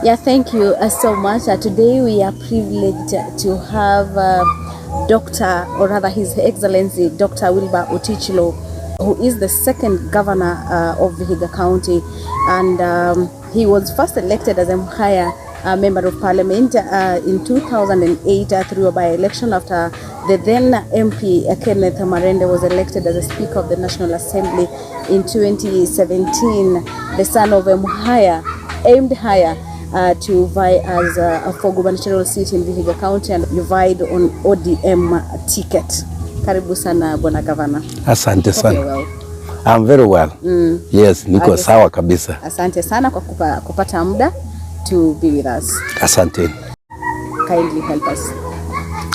Yeah, thank you so much. Today we are privileged to have Dr. or rather His Excellency Dr. Wilber Otichilo, who is the second governor of Vihiga County, and he was first elected as a Mhaya member of parliament in 2008 through a by-election after the then MP Kenneth Marende was elected as a Speaker of the National Assembly in 2017. The son of a Mhaya aimed higher to vie as for gubernatorial seat in Vihiga County, and you vied on ODM ticket. Karibu sana Bwana Governor. Asante sana. Well. I'm very well. Yes, niko sawa kabisa. Asante sana kwa kupata muda to be with us. Asante. Kindly help us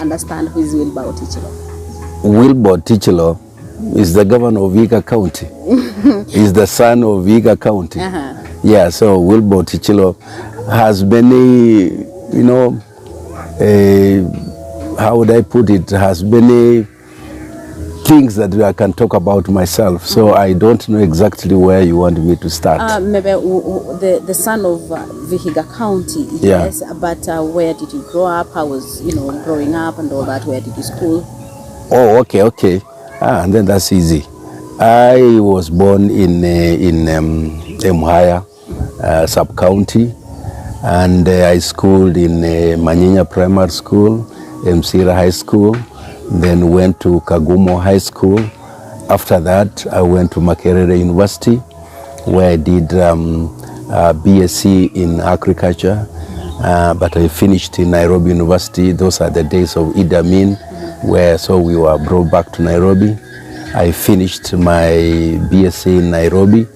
understand who is Wilber Otichilo. Wilber Otichilo is the governor of Vihiga County. He's the son of Vihiga County. Yeah, so Wilber Otichilo has many, you know, how would I put it, has many things that I can talk about myself. So I don't know exactly where you want me to start. Maybe the son of Vihiga County, yes, but where did you grow up? How was, growing up and all that? Where did you school? Oh, okay. And then that's easy. I was born in Mhaya sub-county, and I schooled in Manyinya Primary School, Msira High School, then went to Kagumo High School. After that, I went to Makerere University, where I did BSc in agriculture, but I finished in Nairobi University. Those are the days of Idi Amin, so we were brought back to Nairobi. I finished my BSc in Nairobi.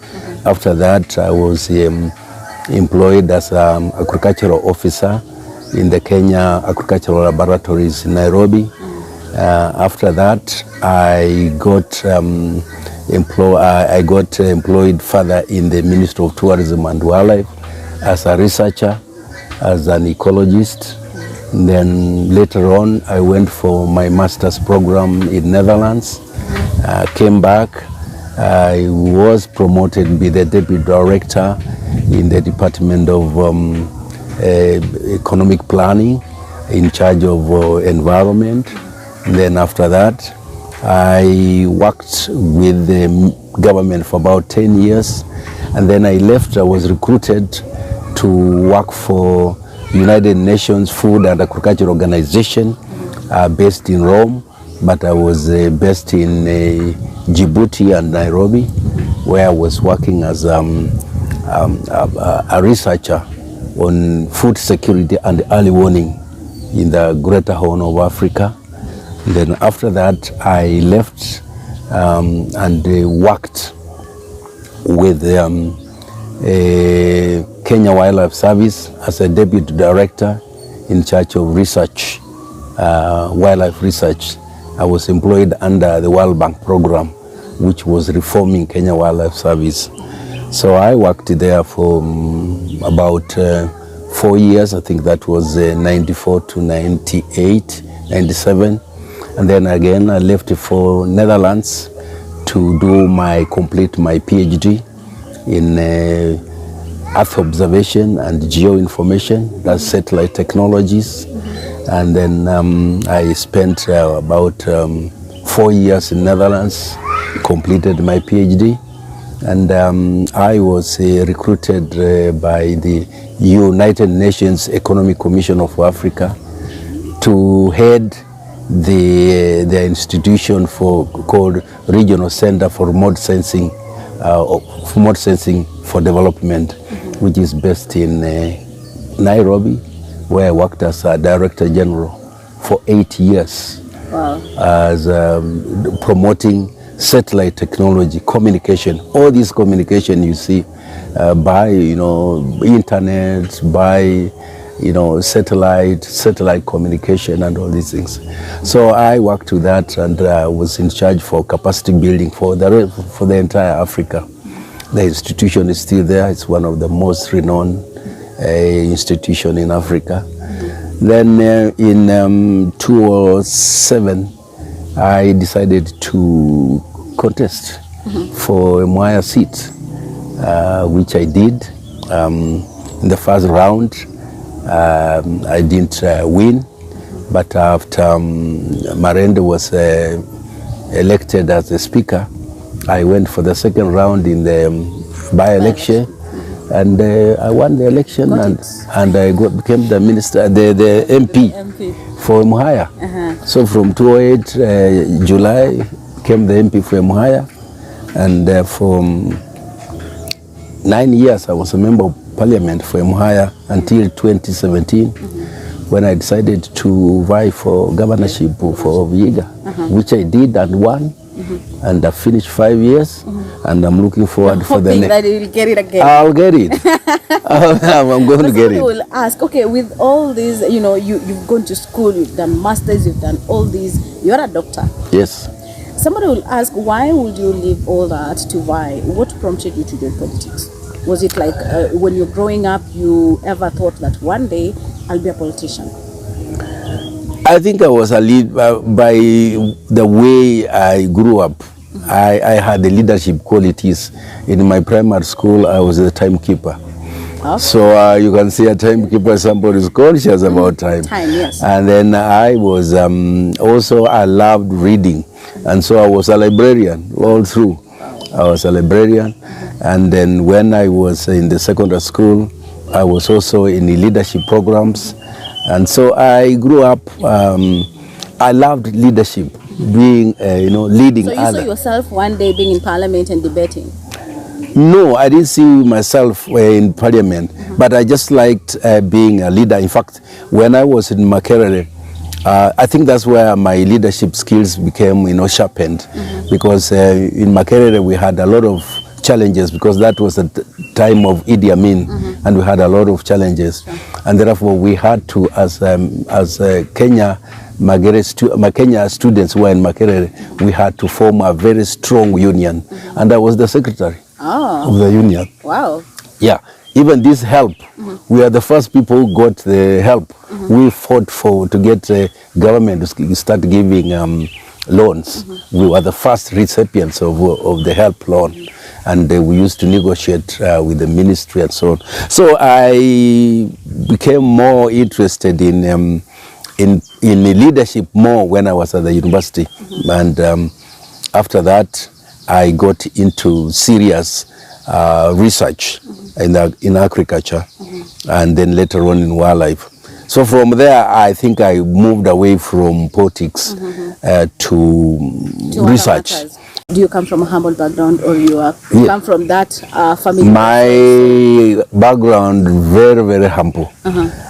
After that, I was employed as an agricultural officer in the Kenya Agricultural Laboratories in Nairobi. After that, I got employed further in the Ministry of Tourism and Wildlife as a researcher, as an ecologist. And then later on, I went for my master's program in Netherlands. Came back. I was promoted to be the deputy director in the Department of Economic Planning, in charge of environment. And then after that, I worked with the government for about 10 years. And then I left. I was recruited to work for United Nations Food and Agriculture Organization based in Rome. But I was based in Djibouti and Nairobi, where I was working as a researcher on food security and early warning in the Greater Horn of Africa. And then after that, I left and worked with Kenya Wildlife Service as a deputy director in charge of research, wildlife research. I was employed under the World Bank program, which was reforming Kenya Wildlife Service. So I worked there for about 4 years. I think that was 94 to 98, 97. And then again, I left for Netherlands to complete my PhD in Earth observation and geoinformation, that's satellite technologies. And then I spent about 4 years in Netherlands, completed my PhD, and I was recruited by the United Nations Economic Commission of Africa to head the institution called Regional Center for Remote Sensing for Development, which is based in Nairobi, where I worked as a Director General for 8 years. Wow. As promoting satellite technology, communication, all this communication you see by internet, by satellite communication and all these things. So I worked with that, and was in charge for capacity building for the entire Africa. The institution is still there. It's one of the most renowned institution in Africa. Then in 2007, I decided to contest for a Mhaya seat, which I did. in the first round. I didn't win, but after Marende was elected as the speaker, I went for the second round in the by-election, and I won the election, and I became the minister, the MP for Muhaya. So from 2008 July, became the MP for Muhaya, and for 9 years I was a member of Parliament for Muhaya until 2017, when I decided to vie for governorship for Vihiga, which I did and won. And I finished 5 years, and I'm looking forward for the next. That you will get it again. I'll get it. I'm going to get it. Will ask, okay, with all these, you know, you've gone to school, you've done masters, you've done all these, you're a doctor. Yes. Somebody will ask, why would you leave all that to vie? What prompted you to do politics? Was it like when you're growing up, you ever thought that one day I'll be a politician? I think I was a lead by the way I grew up. I had the leadership qualities. In my primary school, I was a timekeeper. Okay. So you can see a timekeeper, somebody is conscious about time. Time, yes. And then I was also, I loved reading. And so I was a librarian all through. I was a librarian. And then when I was in the secondary school, I was also in the leadership programs. And so I grew up, I loved leadership, being, leading others. So you saw yourself one day being in parliament and debating? No, I didn't see myself in parliament, but I just liked being a leader. In fact, when I was in Makerere, I think that's where my leadership skills became, sharpened, because in Makerere we had a lot of challenges, because that was the time of Idi Amin, and we had a lot of challenges, and therefore we had to, as Kenya students who were in Makerere, we had to form a very strong union, and I was the secretary of the union. Wow. Yeah. Even this help, we are the first people who got the help. We fought to get the government to start giving loans. We were the first recipients of the help loan, and we used to negotiate with the ministry and so on. So I became more interested in leadership more when I was at the university, and after that I got into serious research in agriculture, and then later on in wildlife. So from there, I think I moved away from politics to research. Do you come from a humble background, or you come from that family? My background, very, very humble.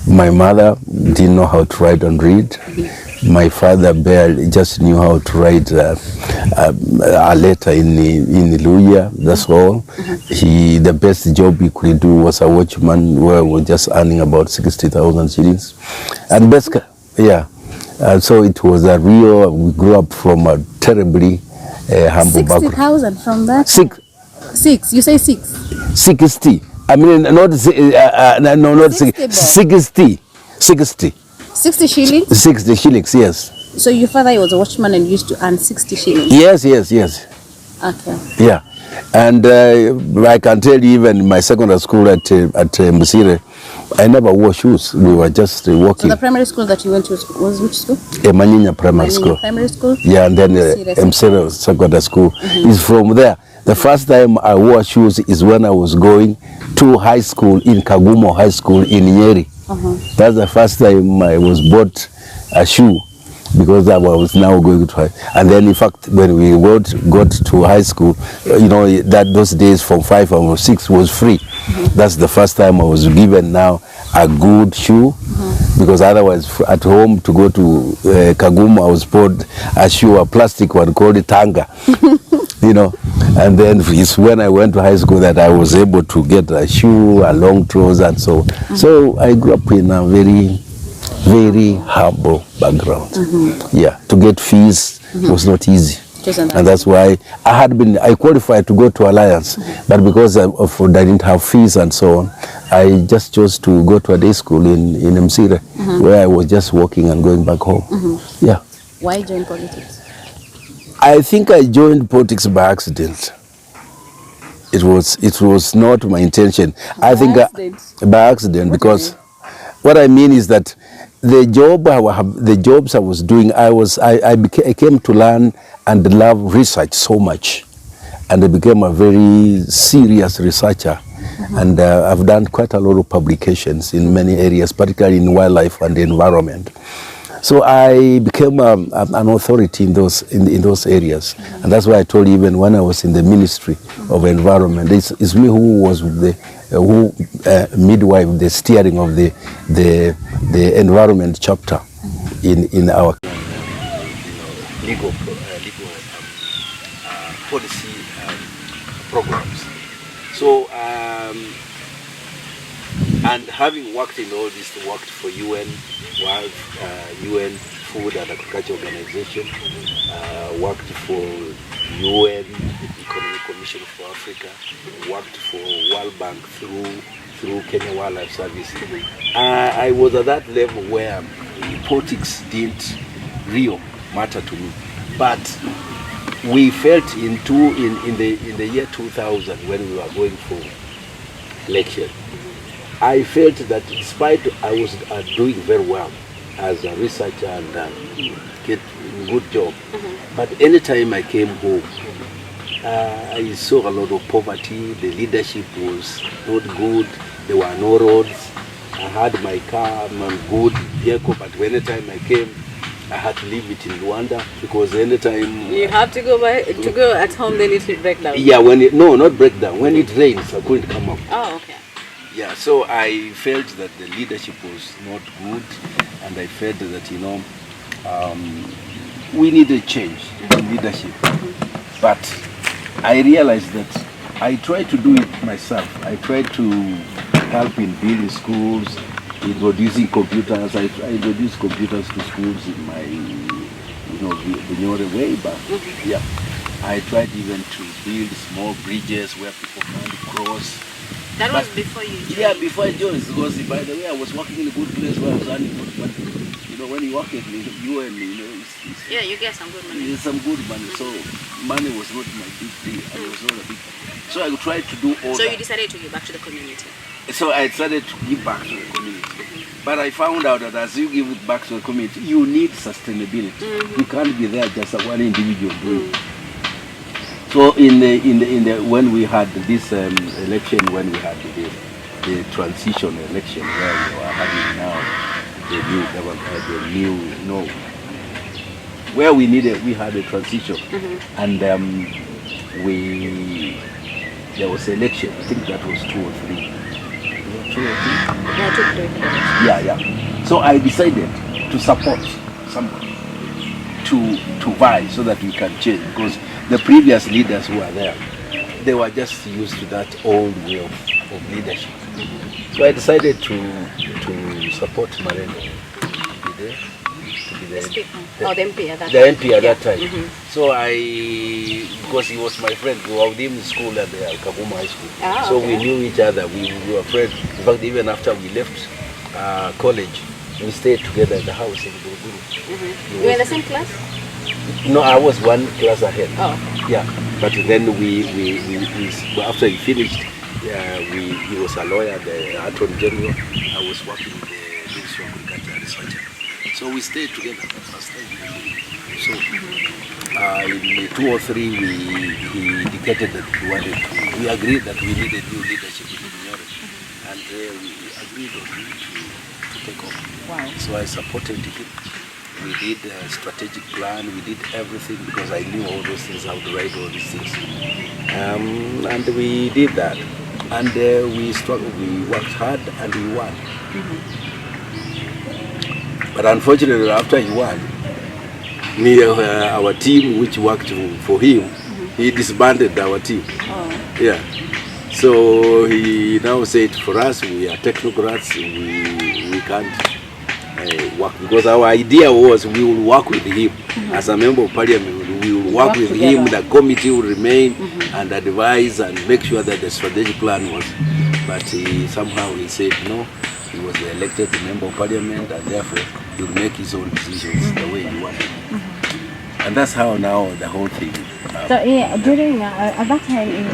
My mother didn't know how to write and read. My father barely just knew how to write a letter in Luya, that's all. The best job he could do was a watchman, where we were just earning about 60,000 shillings. And so it was a real, we grew up from a terribly humble background. 60,000 from that? Six, you say six? 60. I mean, not 60, 60. 60 shillings? 60 shillings, yes. So your father was a watchman and used to earn 60 shillings? Yes. Okay. Yeah. And I can tell you, even in my secondary school at Musire, I never wore shoes. We were just walking. So the primary school that you went to was which school? Maninya Primary School. Primary School? Yeah, and then Musire Secondary School. Is from there. The first time I wore shoes is when I was going to high school in Kagumo High School in Nyeri. That's the first time I was bought a shoe, because I was now going to high. And then in fact, when we got to high school, that those days from 5 or 6 was free. That's the first time I was given now a good shoe, because otherwise at home to go to Kagumo, I was bought a shoe, a plastic one called Tanga. And then it's when I went to high school that I was able to get a shoe, a long trouser, and so on. So I grew up in a very, very humble background. Yeah, to get fees was not easy. And that's why I qualified to go to Alliance, but because I didn't have fees and so on, I just chose to go to a day school in Msire, where I was just walking and going back home. Yeah. Why join politics? I think I joined politics by accident. It was not my intention. I think accident? by accident, What do you because mean? what I mean is that the jobs I was doing, I came to learn and love research so much, and I became a very serious researcher. And I've done quite a lot of publications in many areas, particularly in wildlife and the environment. So I became an authority in those areas, and that's why I told you, even when I was in the Ministry of Environment, it's me who was the midwife, the steering of the environment chapter in our legal policy programs. So and having worked in all this, worked for UN Food and Agriculture Organization, worked for UN Economic Commission for Africa, worked for World Bank through Kenya Wildlife Service. I was at that level where politics didn't real matter to me, but we felt in the year 2000, when we were going for election, I felt that despite I was doing very well as a researcher and get a good job, but anytime I came home, I saw a lot of poverty. The leadership was not good. There were no roads. I had my car, my good vehicle, but anytime I came, I had to leave it in Rwanda, because anytime You have to go at home, then it will break down. yeah, not break down. When it rains, I couldn't come out. Oh, okay. Yeah, so I felt that the leadership was not good, and I felt that we needed change in leadership. But I realized that I tried to do it myself. I tried to help in building schools, introducing computers. I introduced computers to schools in my, the way back. Yeah, I tried even to build small bridges where people can cross. That was before you joined? Yeah, before I joined, because by the way, I was working in a good place where I was earning good money. When you work at the UN, yeah, you get some good money. It's some good money. So money was not my big deal. It was not a big. So I tried to do all. So that. you decided to give back to the community. So I decided to give back to the community. But I found out that as you give it back to the community, you need sustainability. You can't be there just a one individual doing. So when we had this election, when we had the transition election, where we are having now the new government, where we had a transition, and there was election. I think that was 2 or 3. Yeah, 2 or 3. Yeah. So I decided to support somebody to vie so that we can change, because the previous leaders who are there, they were just used to that old way of leadership. So I decided to support Marendo to be the MP at that time. The MP at that time. So because he was my friend, we were with him in school at the Kaguma High School. So we knew each other, we were friends. In fact, even after we left college, we stayed together in the house in Buruguru. You were in the same class? No, I was one class ahead. Oh. Yeah, but then we after he finished, he was a lawyer, the Attorney General. I was working in the Ministry of Agriculture Researcher. So we stayed together the first time. So in 2 or 3, he indicated that we agreed that we needed new leadership in Bunyore, and we agreed on him to take over. Wow. So I supported him. We did a strategic plan, we did everything, because I knew all those things, how to write all these things. And we did that. And we struggled, we worked hard, and we won. But unfortunately, after he won, our team, which worked for him, he disbanded our team. Oh. Yeah. So he now said, for us, we are technocrats, we can't work, because our idea was we will work with him as a member of parliament. We will work with him. The committee will remain and advise and make sure that the strategic plan was. But somehow he said no. He was the elected member of parliament, and therefore he will make his own decisions the way he wanted. And that's how now the whole thing. So during at that time in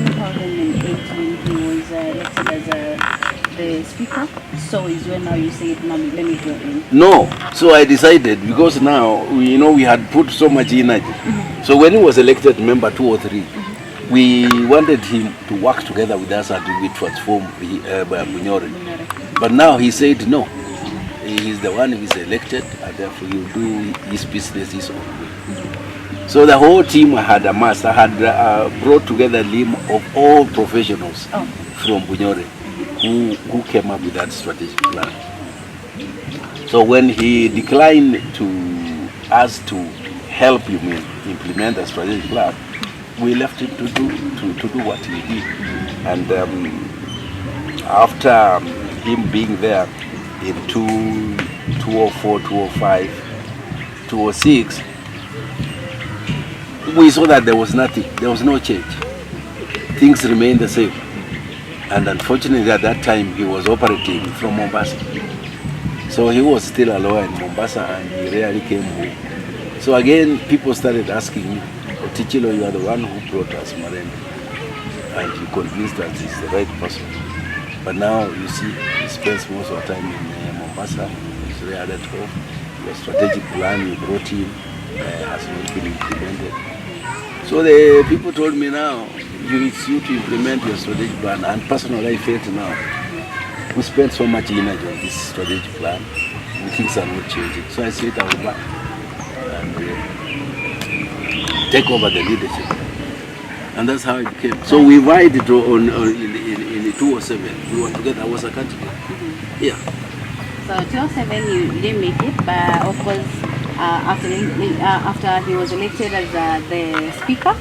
2000. 2018 he was elected as the speaker. So is when now you say, let me go in. No. So I decided, because now, we had put so much energy. So when he was elected member 2 or 3, we wanted him to work together with us and we transform Bunyore. But now he said no. He is the one who is elected, and therefore he will do his business his own way. So the whole team I had amassed, I had brought together a team of all professionals from Bunyore who came up with that strategic plan. So when he declined to us to help him implement the strategic plan, we left him to do what he did. And after him being there in 2004, 2005, 2006, we saw that there was nothing, there was no change. Things remained the same. And unfortunately at that time he was operating from Mombasa. So he was still a lawyer in Mombasa and he rarely came home. So again, people started asking me, Otichilo, you are the one who brought us Marende, and you convinced us he's the right person. But now you see, he spends most of the time in Mombasa. He's rarely at home. The strategic plan you brought him has not been implemented. So the people told me now, it's you to implement your strategic plan. And personally, I felt now, we spent so much energy on this strategic plan, and things are not changing. So I said I will back and take over the leadership, and that's how it became. So we vied it in 2007. We were together. I was a candidate. Yeah. So 2007 you didn't make it, but of course after he was elected as the speaker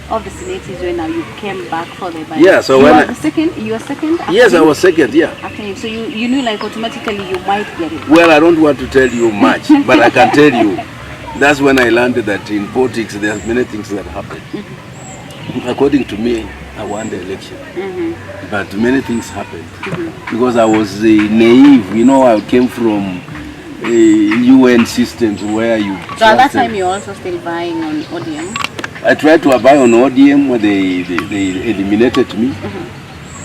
of the Senate is when now you came back for the by. Yeah. So you when were second. You were second. Yes, I was second. Yeah. After him, so you knew like automatically you might get it. Well, I don't want to tell you much, but I can tell you. That's when I learned that in politics there are many things that happen. According to me, I won the election, but many things happened because I was naive. I came from UN systems where you. So at that time, you're also still buying on ODM. I tried to buy on ODM where they eliminated me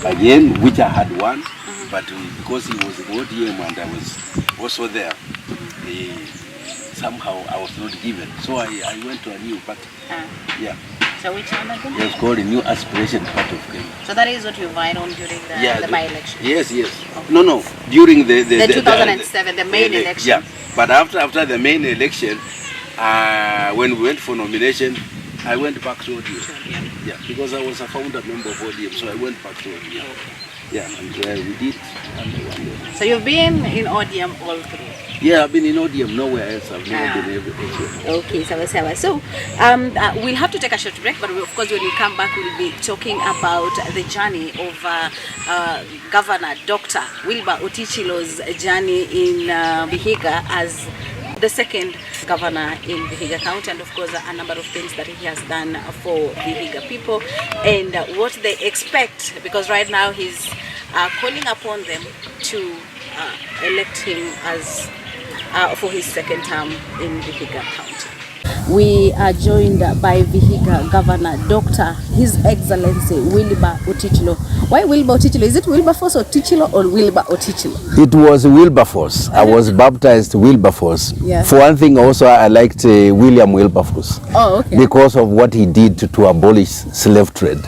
again, which I had won, but because he was in ODM and I was also there. Somehow I was not given, so I went to a new party. Yeah. So which one again? It was called a New Aspiration Party of Kenya. So that is what you vied on during the by-election? Yes. Okay. No, during the 2007, the main election. Yeah, but after the main election, when we went for nomination, I went back to ODM. Yeah, because I was a founder member of ODM, so I went back to ODM. Okay. Yeah, and we did. And so you've been in ODM all through? Yeah, I've been in ODM, nowhere else. I've never been able to. Okay, so we'll have to take a short break, but of course when we come back we'll be talking about the journey of Governor Dr. Wilber Otichilo's journey in Vihiga as the second governor in Vihiga County, and of course a number of things that he has done for Vihiga people and what they expect, because right now he's calling upon them to elect him as for his second term in Vihiga County. We are joined by Vihiga Governor Dr. His Excellency Wilber Otichilo. Why Wilber Otichilo? Is it Wilberforce Otichilo or Wilber Otichilo? It was Wilberforce. I was baptized Wilberforce. Yes. For one thing also I liked William Wilberforce. Oh, okay. Because of what he did to abolish slave trade.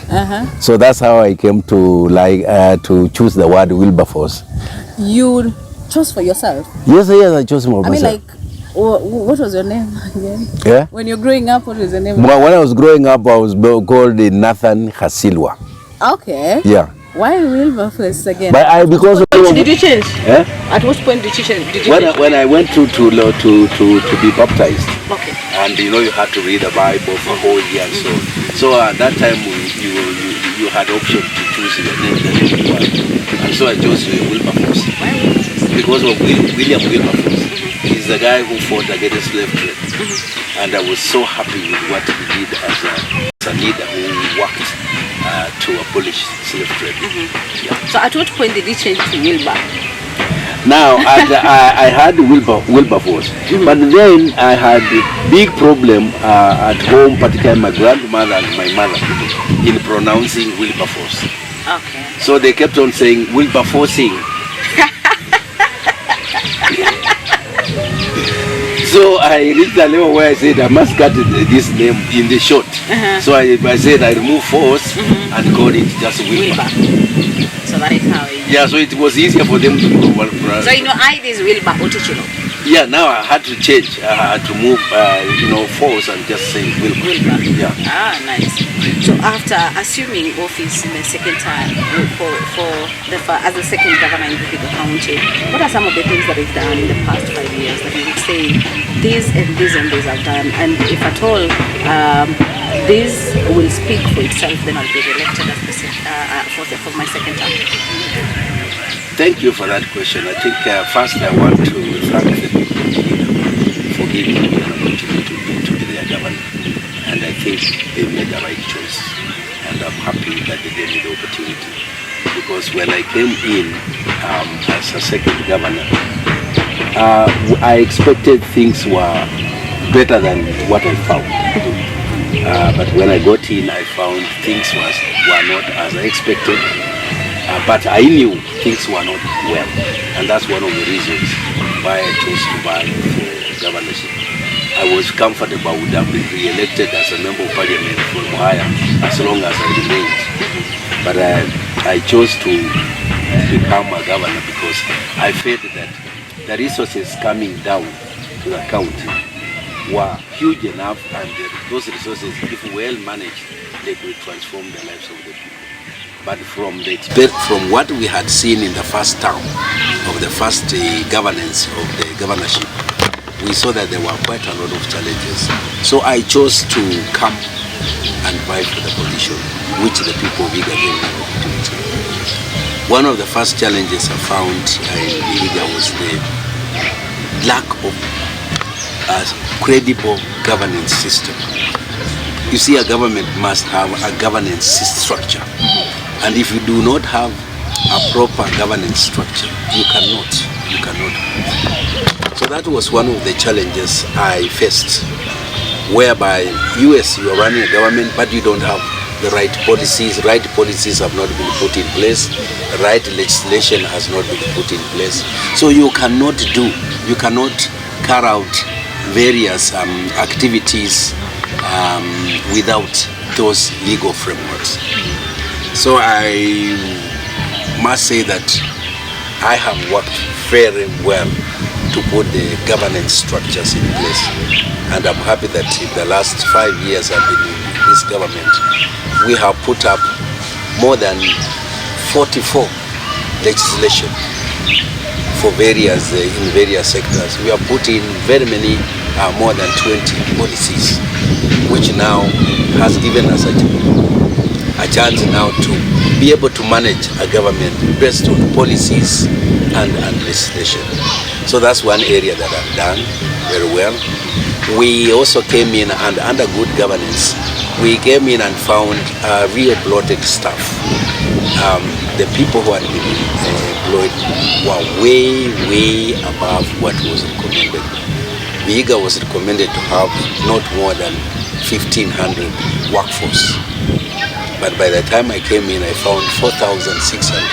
So that's how I came to to choose the word Wilberforce. You chose for yourself? Yes, I chose for myself. I mean, what was your name again? Yeah. When you're growing up, what was your name? When I was growing up, I was called Nathan Hasilwa. Okay. Yeah. Why Wilberforce again? But because did you change? Yeah? At what point did you change? When I went to be baptized. Okay. And you had to read the Bible for a whole year. So at that time you had option to choose the name. And so I chose Wilberforce. Why Wilberforce? Because of William Wilberforce. He's the guy who fought against slave trade. And I was so happy with what he did as a leader who worked to abolish slave trade. Yeah. So at what point did he change to Wilber? Now, I had Wilberforce, but then I had a big problem at home, particularly my grandmother and my mother, in pronouncing Wilberforce. Okay. So they kept on saying Wilberforcing. So I reached a level where I said I must cut this name in the short. So I said I remove force and called it just Wilber. So that is how it is. Yeah, so it was easier for them to know what. So I is Wilber Otichilo. Yeah, now I had to change. I had to move, force and just say Wilber. Yeah. Ah, nice. So after assuming office in the second time as the second governor in Vihiga County, what are some of the things that he's done in the past 5 years that you would say these and these and these have done, and if at all this will speak for itself, then I'll be elected as for my second term? Thank you for that question. I think first I want to thank the people for giving me an opportunity to be their governor. And I think they made the right choice. And I'm happy that they gave me the opportunity. Because when I came in as a second governor, I expected things were better than what I found. But when I got in, I found things were not as I expected. But I knew things were not well, and that's one of the reasons why I chose to vie for governorship. I was comfortable I would have been re-elected as a member of parliament from Ohio as long as I remained. But I chose to become a governor because I felt that the resources coming down to the county were huge enough, and those resources, if well managed, they could transform the lives of the people. But from what we had seen in the first term of the first governance of the governorship, we saw that there were quite a lot of challenges. So I chose to come and vie for the position, which the people of Vihiga gave me an opportunity. One of the first challenges I found in Vihiga was the lack of a credible governance system. You see, a government must have a governance structure. And if you do not have a proper governance structure, you cannot. So that was one of the challenges I faced, whereby you are running a government, but you don't have the right policies. Right policies have not been put in place. Right legislation has not been put in place. So you cannot carry out various activities without those legal frameworks. So I must say that I have worked very well to put the governance structures in place. And I'm happy that in the last 5 years I've been in this government, we have put up more than 44 legislation for in various sectors. We have put in very many, more than 20 policies, which now has given us a chance now to be able to manage a government based on policies and legislation. So that's one area that I've done very well. We also came in, and under good governance, we came in and found real bloated staff. The people who had been employed were way above what was recommended. Vihiga was recommended to have not more than 1,500 workforce. But by the time I came in, I found 4,600.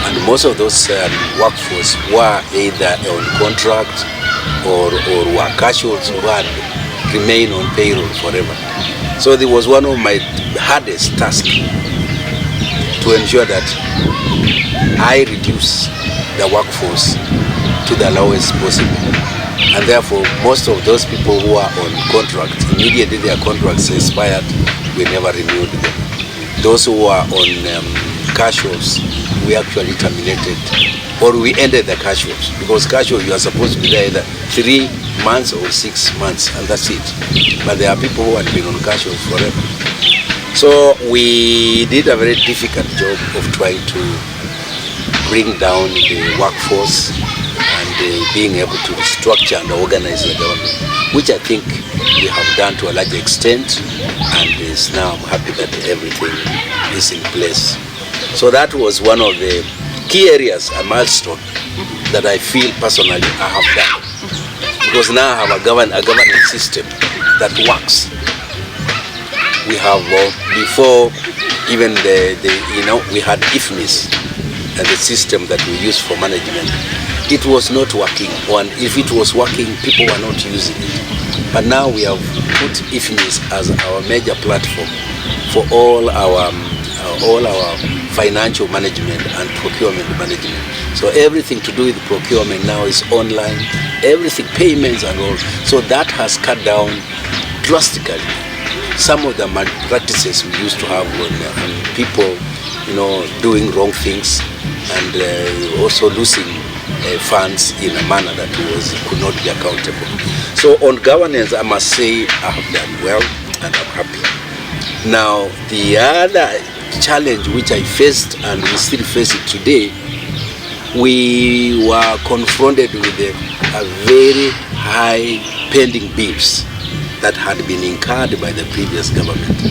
And most of those workforce were either on contract or were casuals who had remained on payroll forever. So it was one of my hardest tasks to ensure that I reduce the workforce to the lowest possible. And therefore, most of those people who are on contract, immediately their contracts expired, we never renewed them. Those who are on casuals, we actually terminated, or we ended the casuals, because casual, you are supposed to be there either 3 months or 6 months, and that's it. But there are people who had been on casuals forever. So we did a very difficult job of trying to bring down the workforce and being able to structure and organize the government, which I think we have done to a large extent, and now I'm happy that everything is in place. So that was one of the key areas, a milestone that I feel personally I have done. Because now I have a governance system that works. We have before even we had IFMIS and the system that we use for management. It was not working, and if it was working, people were not using it. But now we have put IFMIS as our major platform for all our financial management and procurement management. So everything to do with procurement now is online, everything, payments and all. So that has cut down drastically some of the malpractices we used to have when people, doing wrong things and also losing funds in a manner that could not be accountable. So on governance, I must say I have done well and I'm happy. Now, the other challenge which I faced, and we still face it today, we were confronted with a very high pending bills that had been incurred by the previous government.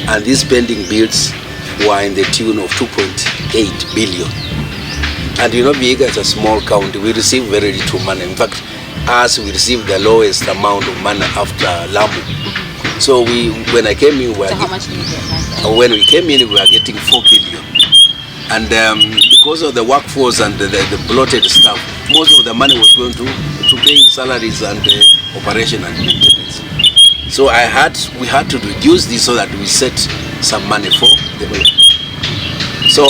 And these pending bills were in the tune of 2.8 billion. And Vihiga is a small county. We receive very little money. In fact, us, we receive the lowest amount of money after Lamu. So when I came in, how much did you get? When we came in, we were getting 4 billion. And because of the workforce and the bloated staff, most of the money was going to paying salaries and operation and maintenance. So we had to reduce this so that we set some money for development. So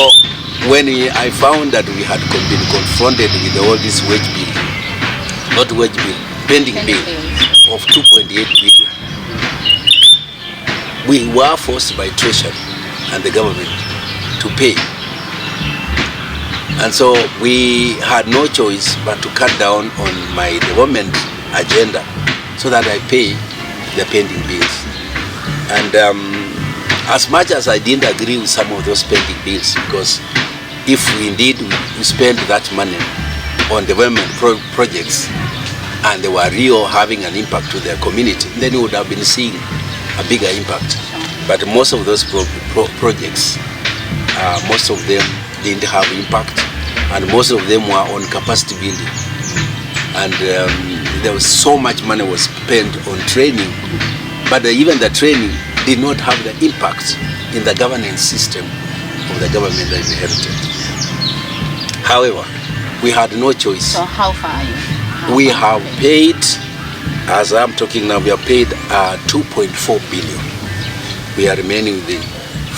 when I found that we had been confronted with all this pending bill of 2.8 billion, we were forced by Treasury and the government to pay. And so we had no choice but to cut down on my development agenda so that I pay the pending bills. And as much as I didn't agree with some of those pending bills, because if we indeed we spend that money on development projects and they were real having an impact to their community, then we would have been seeing a bigger impact. But most of those projects, most of them didn't have impact, and most of them were on capacity building. And there was so much money was spent on training, but even the training did not have the impact in the governance system of the government that inherited. However, we had no choice. So how far are you? We have paid, as I'm talking now, we have paid 2.4 billion. We are remaining with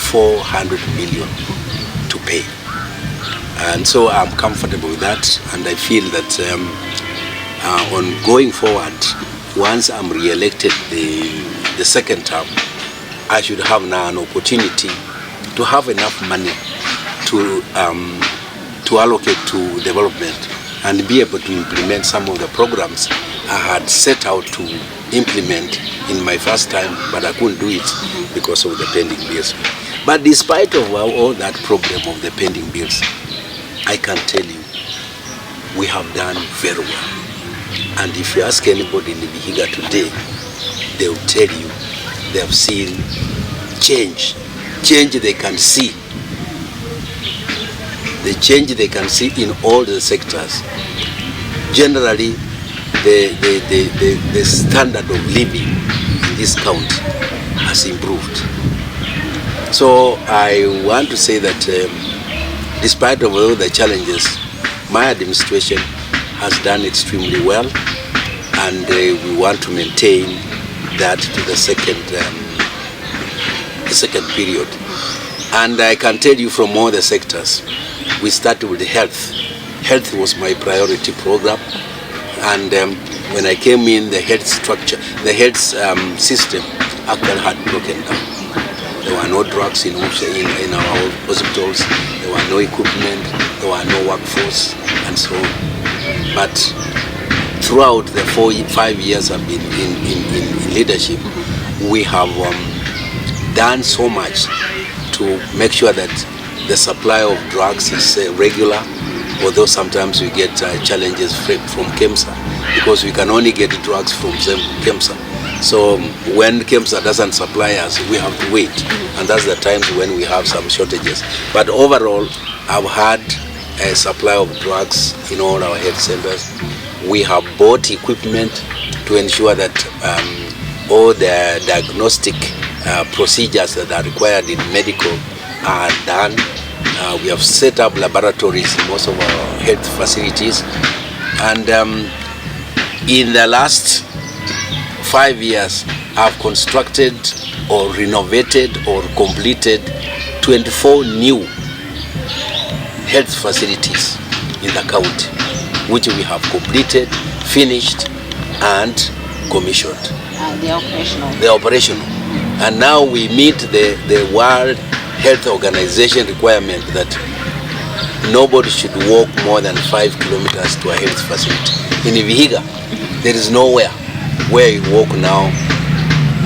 400 million to pay. And so I'm comfortable with that, and I feel that on going forward, once I'm re-elected the second term, I should have now an opportunity to have enough money to allocate to development and be able to implement some of the programs I had set out to implement in my first time, but I couldn't do it because of the pending bills. But despite of all that problem of the pending bills, I can tell you we have done very well. And if you ask anybody in the Vihiga today, they will tell you they have seen change they can see. The change they can see in all the sectors. Generally, the standard of living in this county has improved. So I want to say that despite of all the challenges, my administration has done extremely well, and we want to maintain that to the second period. And I can tell you from all the sectors, we started with health. Health was my priority program, and when I came in, the health structure, the health system actually had broken down. There were no drugs in our hospitals, there were no equipment, there were no workforce, and so on. But throughout the 5 years I've been in leadership, we have done so much to make sure that the supply of drugs is regular, although sometimes we get challenges from KEMSA, because we can only get drugs from KEMSA. So when KEMSA doesn't supply us, we have to wait, and that's the times when we have some shortages. But overall, I've had a supply of drugs in all our health centers. We have bought equipment to ensure that all the diagnostic procedures that are required in medical are done. We have set up laboratories in most of our health facilities, and in the last 5 years I've constructed or renovated or completed 24 new health facilities in the county, which we have completed, finished and commissioned. They're operational. And now we meet the World Health Organization requirement that nobody should walk more than 5 kilometers to a health facility. In Vihiga, there is nowhere where you walk now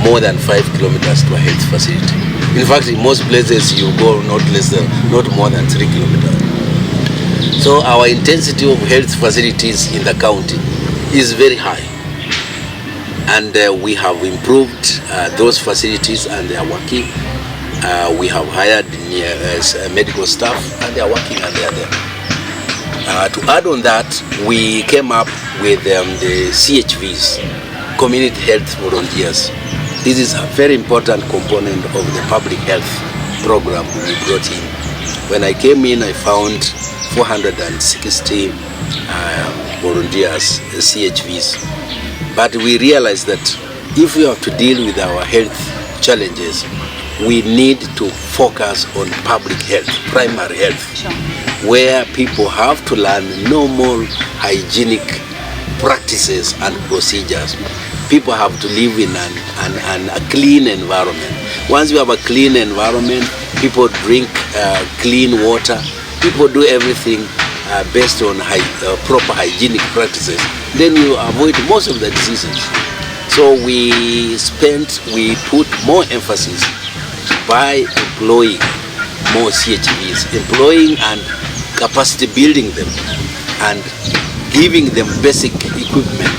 more than 5 kilometers to a health facility. In fact, in most places you go not more than 3 kilometers. So our intensity of health facilities in the county is very high, and we have improved those facilities and they are working. We have hired medical staff and they are working and they are there. To add on that, we came up with the CHVs, Community Health Volunteers. This is a very important component of the public health program we brought in. When I came in, I found 460 volunteers, CHVs. But we realized that if we have to deal with our health challenges, we need to focus on public health, primary health, where people have to learn normal hygienic practices and procedures. People have to live in a clean environment. Once you have a clean environment, people drink clean water, people do everything based on proper hygienic practices, then you avoid most of the diseases. So we put more emphasis by employing more CHVs, employing and capacity building them and giving them basic equipment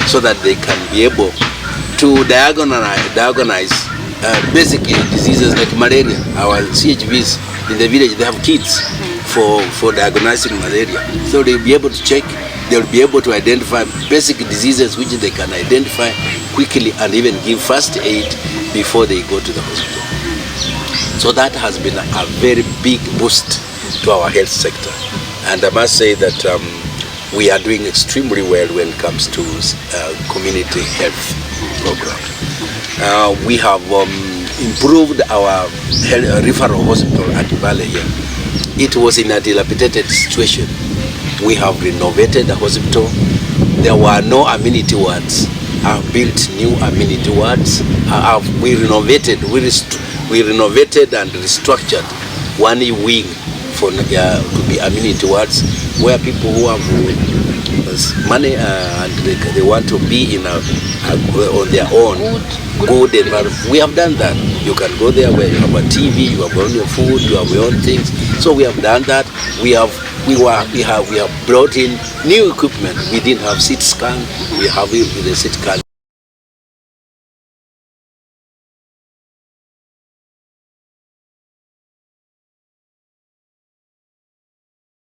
so that they can be able to diagnose basic diseases like malaria. Our CHVs in the village, they have kits for diagnosing malaria. So they'll be able to check, they'll be able to identify basic diseases which they can identify quickly and even give first aid before they go to the hospital. So that has been a very big boost to our health sector. And I must say that we are doing extremely well when it comes to community health program. We have improved our referral hospital at Valley here. It was in a dilapidated situation. We have renovated the hospital. There were no amenity wards. I've built new amenity wards. We renovated and restructured one wing to be amenity wards, where people who have money and they want to be in on their own good environment. We have done that. You can go there where you have a TV, you have your own food, you have your own things. So we have done that. We have brought in new equipment. We didn't have CT scan. We have it with a CT scan.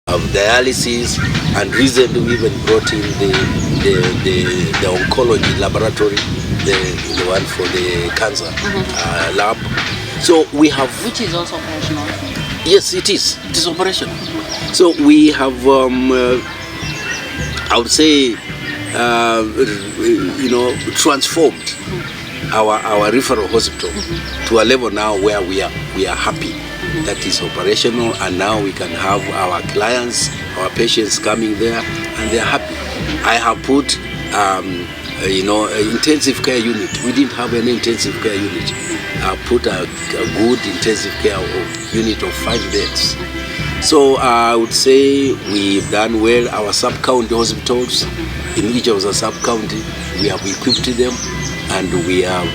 Of dialysis, and recently we even brought in the oncology laboratory, the one for the cancer lab. So we have, which is also operational. Yes, it is. It is operational. So we have, I would say, transformed our referral hospital to a level now where we are happy. That is operational, and now we can have our clients, our patients coming there, and they are happy. I have put, intensive care unit. We didn't have any intensive care unit. I put a good intensive care unit of 5 beds. So I would say we've done well. Our sub-county hospitals, in each of the sub-county, we have equipped them, and we have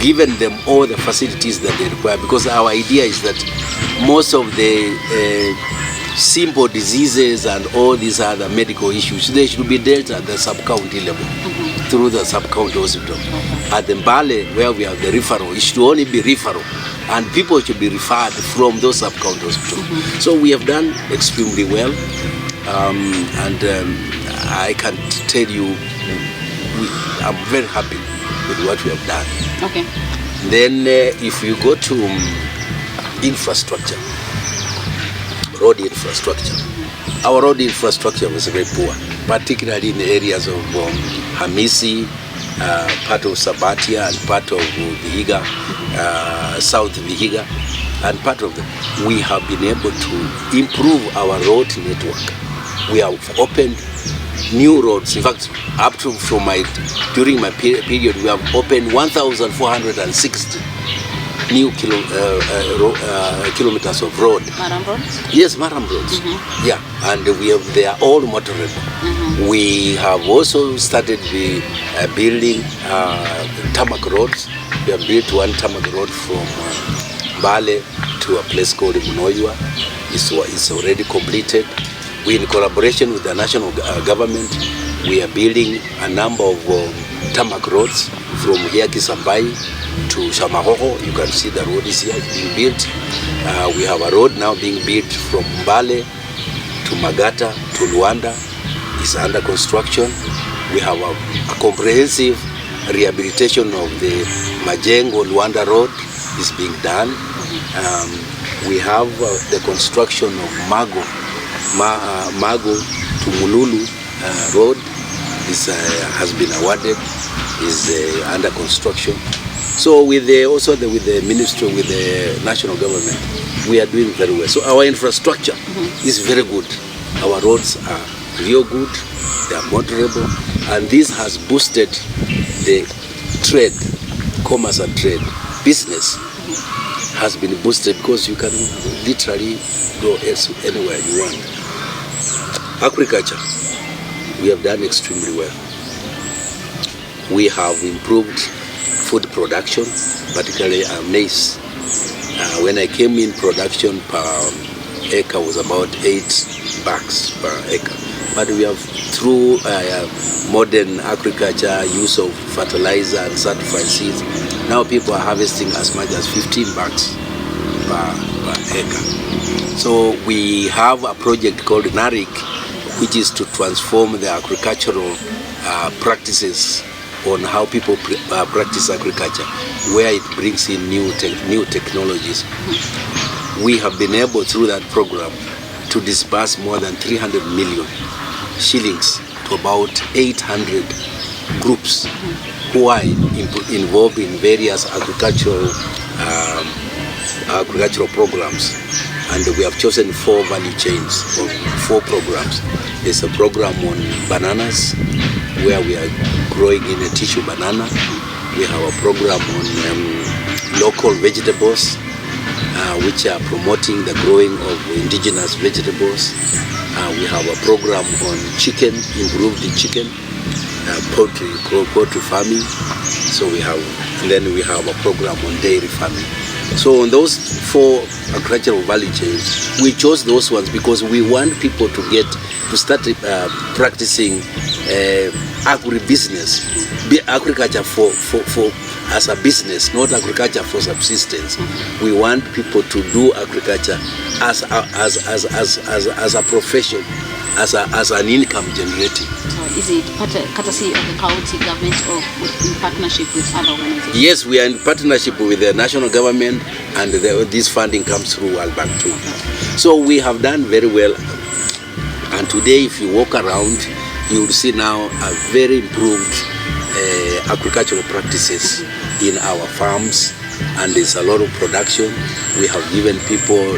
given them all the facilities that they require, because our idea is that most of the simple diseases and all these other medical issues, they should be dealt at the sub-county level through the sub-county hospital. At the Mbale, where we have the referral, it should only be referral. and people should be referred from those sub-county hospitals. So we have done extremely well, I can tell you, I'm very happy with what we have done. Okay. Then if you go to infrastructure, road infrastructure, our road infrastructure was very poor, particularly in the areas of Hamisi, part of Sabatia and part of Vihiga, South Vihiga, and part of we have been able to improve our road network. We have opened new roads. In fact, up to during my period, we have opened 1,460 new kilometers of road. Maram roads? Yes, Maram roads. Yeah, and they are all motorable. We have also started building tarmac roads. We have built one tarmac road from Bale to a place called Munoywa. It's already completed. We, in collaboration with the national government, we are building a number of tarmac roads from here Kisambai to Shamahoho. You can see the road is here being built. We have a road now being built from Mbale to Magata to Luanda. It's under construction. We have a comprehensive rehabilitation of the Majengo Luanda road is being done. We have the construction of Mago to Mululu road has been awarded, is under construction. So with the ministry, with the national government, we are doing very well. So our infrastructure is very good. Our roads are real good, they are motorable, and this has boosted the trade, commerce and trade. Business has been boosted because you can literally go anywhere you want. Agriculture, we have done extremely well. We have improved food production, particularly maize. When I came in, production per acre was about 8 bags per acre. But we have, through modern agriculture, use of fertilizer and certified seeds, now people are harvesting as much as 15 bags per acre. So we have a project called NARIC, which is to transform the agricultural practices on how people practice agriculture, where it brings in new technologies. We have been able, through that program, to disburse more than 300 million shillings to about 800 groups who are involved in various agricultural programs. And we have chosen 4 value chains of 4 programs. There's a program on bananas, where we are growing in a tissue banana. We have a program on local vegetables, which are promoting the growing of indigenous vegetables. We have a program on chicken, improved chicken, poultry farming. So then we have a program on dairy farming. So on those 4 agricultural value chains, we chose those ones because we want people to start practicing agribusiness, agriculture for as a business, not agriculture for subsistence. We want people to do agriculture as a profession, as an income generating. So is it courtesy of the county government or in partnership with other organizations? Yes, we are in partnership with the national government, and this funding comes through World Bank too. So we have done very well, and today if you walk around, you will see now a very improved agricultural practices in our farms, and there's a lot of production. We have given people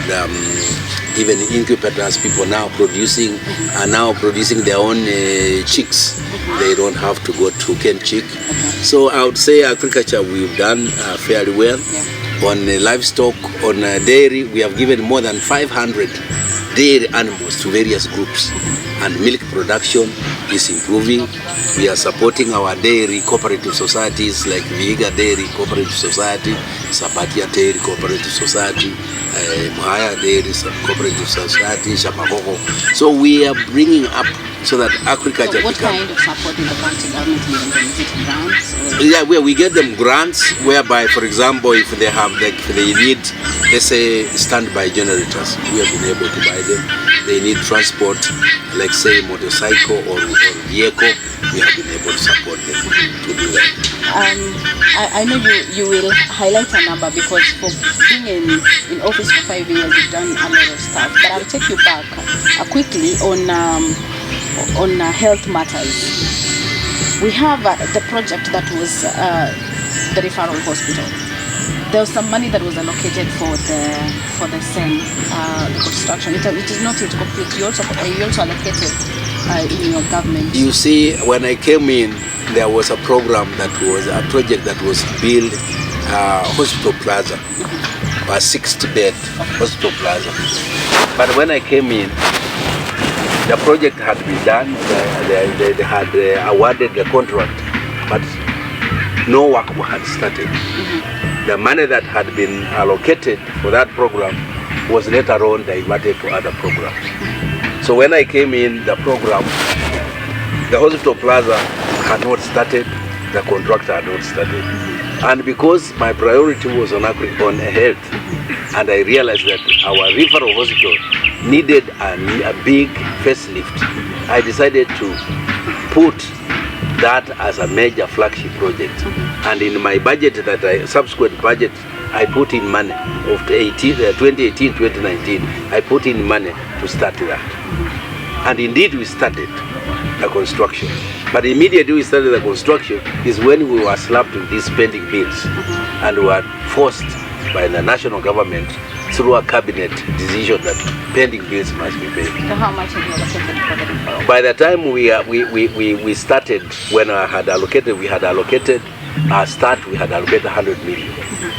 even incubators. People now are now producing their own chicks. They don't have to go to Ken chick. So I would say agriculture we've done fairly well. On livestock, on dairy, we have given more than 500 dairy animals to various groups, and milk production is improving. We are supporting our dairy cooperative societies like Vihiga Dairy Cooperative Society, Sabatia Dairy Cooperative Society, Mahaya Dairy Cooperative Society, Shamahoho. So we are bringing up so that agriculture So what kind of support is the county government giving them? Is it grants? Or? Yeah, where we get them grants, whereby, for example, if they have, like, if they need, let's say, standby generators, we have been able to buy them. They need transport, like, say, motorcycle or vehicle, we have been able to support them to do that. I know you will highlight a number, because for being in office for 5 years, you've done a lot of stuff. But I'll take you back quickly on health matters. We have the project that was the referral hospital. There was some money that was allocated for the same construction. It is not yet complete. You also allocated in your government. You see, when I came in, there was a program that was a project that was build hospital plaza, a 60-bed hospital plaza. But when I came in, the project had been done. They had awarded the contract, but no work had started. The money that had been allocated for that program was later on diverted to other programs. So when I came in, the program, the hospital plaza had not started, the contractor had not started. And because my priority was on health, and I realized that our referral hospital needed a big facelift, I decided to put that as a major flagship project. And in my budget, subsequent budget, I put in money of 2018-2019. I put in money to start that. And indeed we started the construction. But immediately we started the construction is when we were slapped with these pending bills, and we were forced by the national government through a cabinet decision that pending bills must be paid. So how much have you allocated for the referral? By the time we started, when I had allocated, we had allocated 100 million,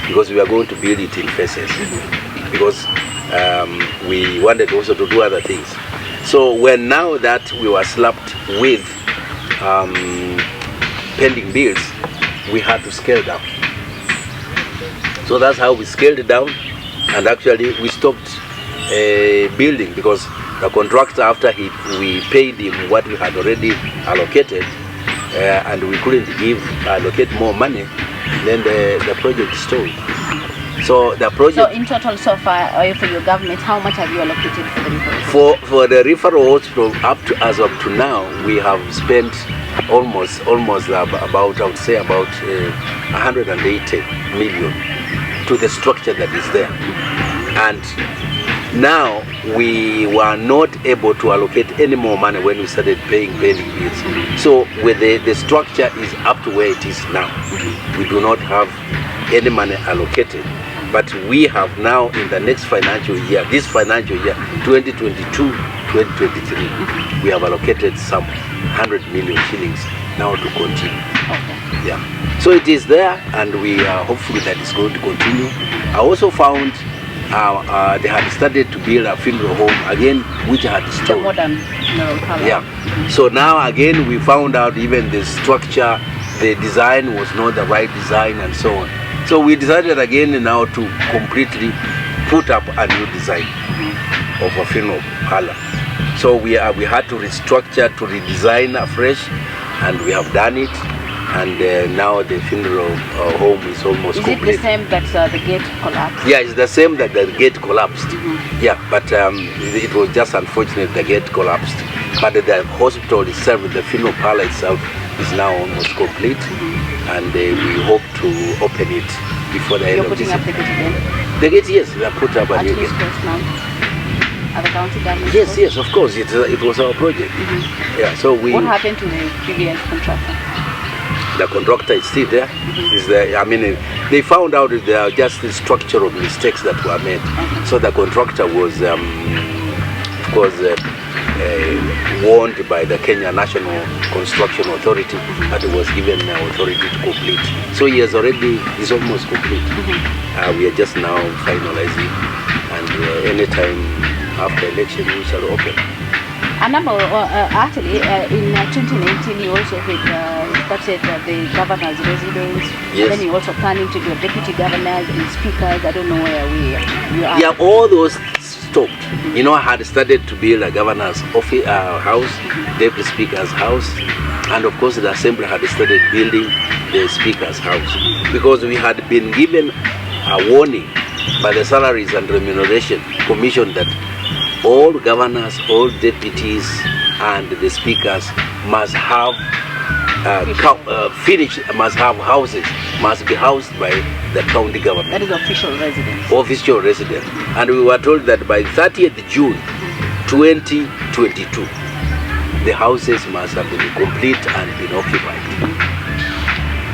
because we were going to build it in phases, because we wanted also to do other things. So when now that we were slapped with pending bills, we had to scale down. So that's how we scaled down, and actually we stopped building, because the contractor, after we paid him what we had already allocated, and we couldn't allocate more money, then the project stalled. So the project. So in total, so far, for your government, how much have you allocated for the referral? For the referral hospital, as up to now, we have spent almost about, I would say, about 180 million to the structure that is there. And now we were not able to allocate any more money when we started paying pending bills. So with the structure is up to where it is now. We do not have any money allocated. But we have now, in the next financial year, this financial year, 2022-2023, we have allocated some 100 million shillings now to continue. Okay. Yeah. So it is there, and we are hopeful that it's going to continue. I also found they had started to build a funeral home again, which had stalled. The modern funeral color. Yeah. So now again we found out even the structure, the design was not the right design, and so on. So we decided again now to completely put up a new design of a funeral parlor. So we had to restructure, to redesign afresh, and we have done it. And now the funeral home is almost complete. Is it the same that the gate collapsed? Yeah, it's the same that the gate collapsed. Yeah, but it was just unfortunate the gate collapsed. But the hospital itself, the funeral parlor itself, is now almost complete. And we hope to open it before the end of this year. You're putting up the gate again? The gate, yes, we have put up a new gate. At the county government? Yes, yes, of course. It was our project. Yeah, so we. What happened to the previous contractor? The contractor is still there. Is there? I mean, they found out that there are just the structural mistakes that were made. So the contractor was, of course, warned by the Kenya National Construction Authority that he was given authority to complete. So he is almost complete. We are just now finalizing, and anytime after election we shall open. Actually, in 2019 you also started the governor's residence. Yes. Then you also planning to do deputy governors and speakers. I don't know where you are. Yeah, all those stopped. You know, I had started to build a governor's office, house, deputy speaker's house, and of course the assembly had started building the speaker's house, because we had been given a warning by the Salaries and Remuneration Commission that all governors, all deputies, and the speakers must have must have houses, must be housed by the county government. That is official residence. Official residence. And we were told that by 30th June 2022, the houses must have been complete and been occupied.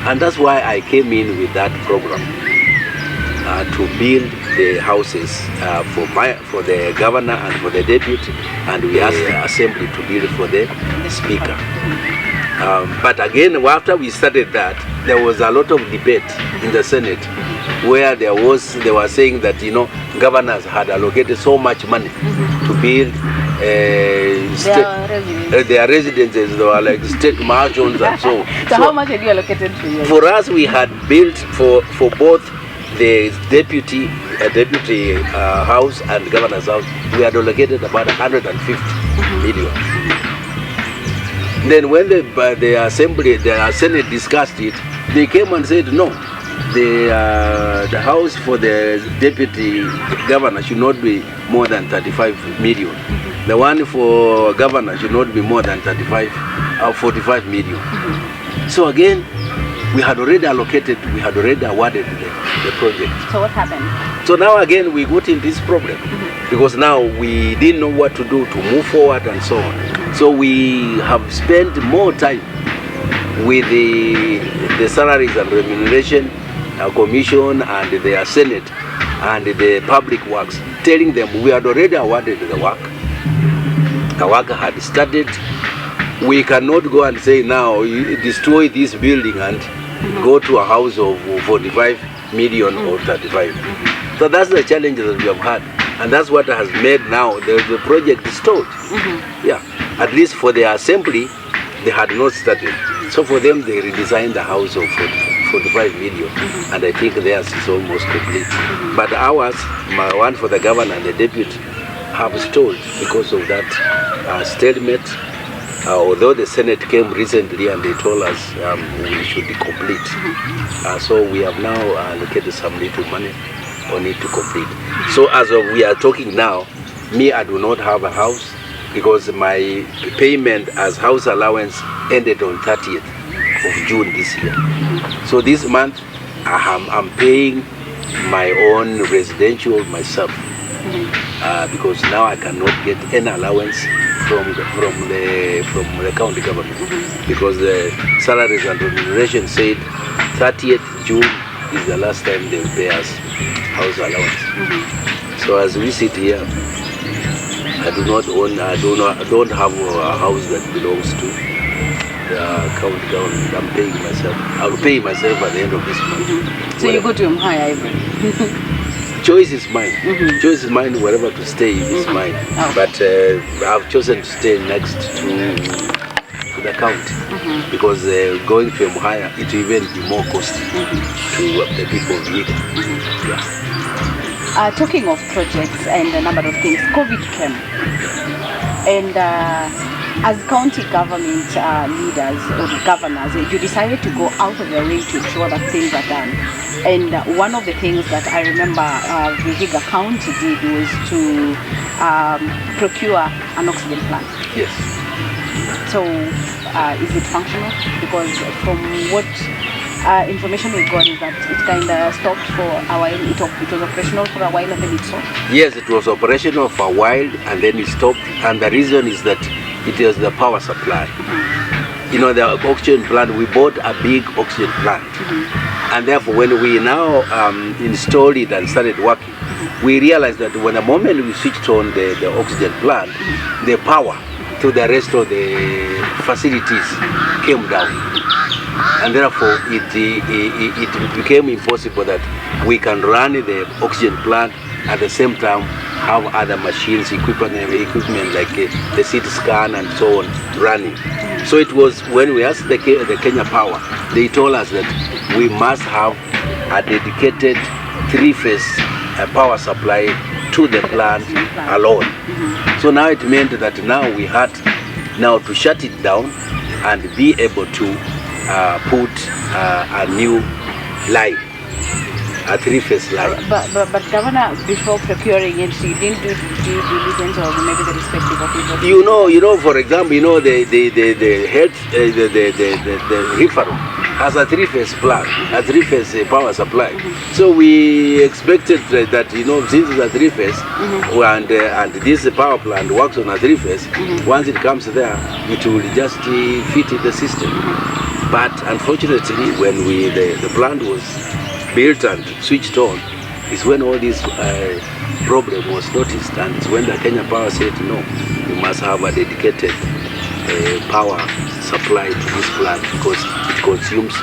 And that's why I came in with that program to build the houses for the governor and for the deputy, and we asked the assembly to build for the speaker. But again, after we started that, there was a lot of debate in the Senate, where they were saying that, you know, governors had allocated so much money to build their residences. They were like state mansions and so. So how much had you allocated for you? For us, we had built for both the deputy house and governor's house, we had allocated about 150 million. Then when the assembly, the Senate discussed it, they came and said no, the house for the deputy governor should not be more than 35 million. The one for governor should not be more than 45 million. So again, we had already allocated, we had already awarded the project. So what happened? So now again we got in this problem, because now we didn't know what to do to move forward and so on. So we have spent more time with the Salaries and Remuneration Commission and the Senate and the Public Works, telling them we had already awarded the work. The work had started. We cannot go and say now, destroy this building and go to a house of 45 million or 35. So that's the challenge that we have had. And that's what has made now the project stalled. Yeah, at least for the assembly, they had not started. So for them, they redesigned the house of 45 million. And I think theirs is almost complete. But ours, my one for the governor and the deputy, have stalled because of that stalemate. Although the Senate came recently and they told us we should be complete. So we have now allocated some little money on it to complete. So as of we are talking now, me, I do not have a house because my payment as house allowance ended on 30th of June this year. So this month I'm paying my own residential myself because now I cannot get any allowance from the county government because the Salaries and Remuneration said 30th June is the last time they will pay us house allowance. So as we sit here, I don't have a house that belongs to the county government. I'm paying myself. I'll pay myself at the end of this month. So you go to Mhaya even? Choice is mine. Choice is mine. Wherever to stay is mine. But I've chosen to stay next to the county because going to Mhaya, it will even be more costly to the people of Vihiga. Talking of projects and a number of things, COVID came, and as county government leaders or governors, you decided to go out of your way to ensure that things are done. And one of the things that I remember Vihiga County did was to procure an oxygen plant. Yes. So is it functional? Because from what information we got is that it kind of stopped for a while. It was operational for a while and then it stopped. Yes, it was operational for a while and then it stopped. And the reason is that it is the power supply. You know, the oxygen plant, we bought a big oxygen plant. And therefore, when we now installed it and started working, we realized that when the moment we switched on the oxygen plant, the power to the rest of the facilities came down. And therefore, it became impossible that we can run the oxygen plant at the same time have other machines, equipment like the CT scan and so on running. So it was when we asked the Kenya Power, they told us that we must have a dedicated three-phase power supply to the plant alone. So now it meant that now we had now to shut it down and be able to put a new line, a three-phase line. But Governor, before procuring it, you didn't do due diligence or maybe the respective of people? You know, for example, you know, the referral has a three-phase plant, a three-phase power supply. So we expected that, you know, since it's a three-phase, and this power plant works on a three-phase, once it comes there, it will just fit in the system. But unfortunately, when the plant was built and switched on, is when all this problem was noticed, and it's when the Kenya Power said, no, you must have a dedicated power supply to this plant because it consumes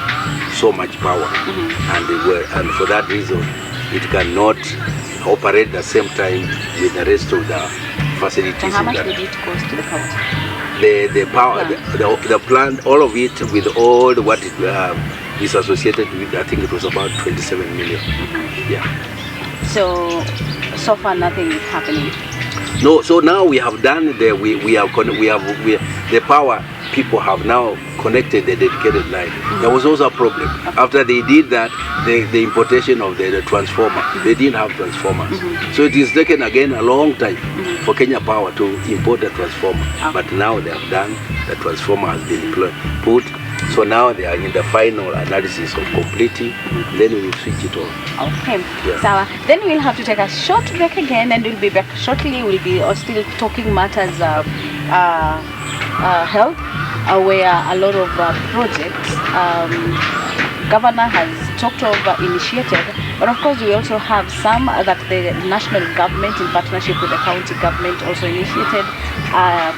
so much power, and for that reason, it cannot operate at the same time with the rest of the facilities. So how much did it cost to the county? The power, the plant, all of it, with all what it is associated with, I think it was about 27 million. Yeah. So far nothing is happening. No, so now we have done the power people have now connected the dedicated line. There was also a problem. After they did that, the importation of the transformer, they didn't have transformers. So it is taken again a long time for Kenya Power to import a transformer. But now they have done, the transformer has been put. So now they are in the final analysis of completing, then we will switch it on. Okay, yeah. So then we'll have to take a short break again, and we'll be back shortly. We'll be still talking matters of health, where a lot of projects Governor has talked of, initiated, but of course we also have some that the national government in partnership with the county government also initiated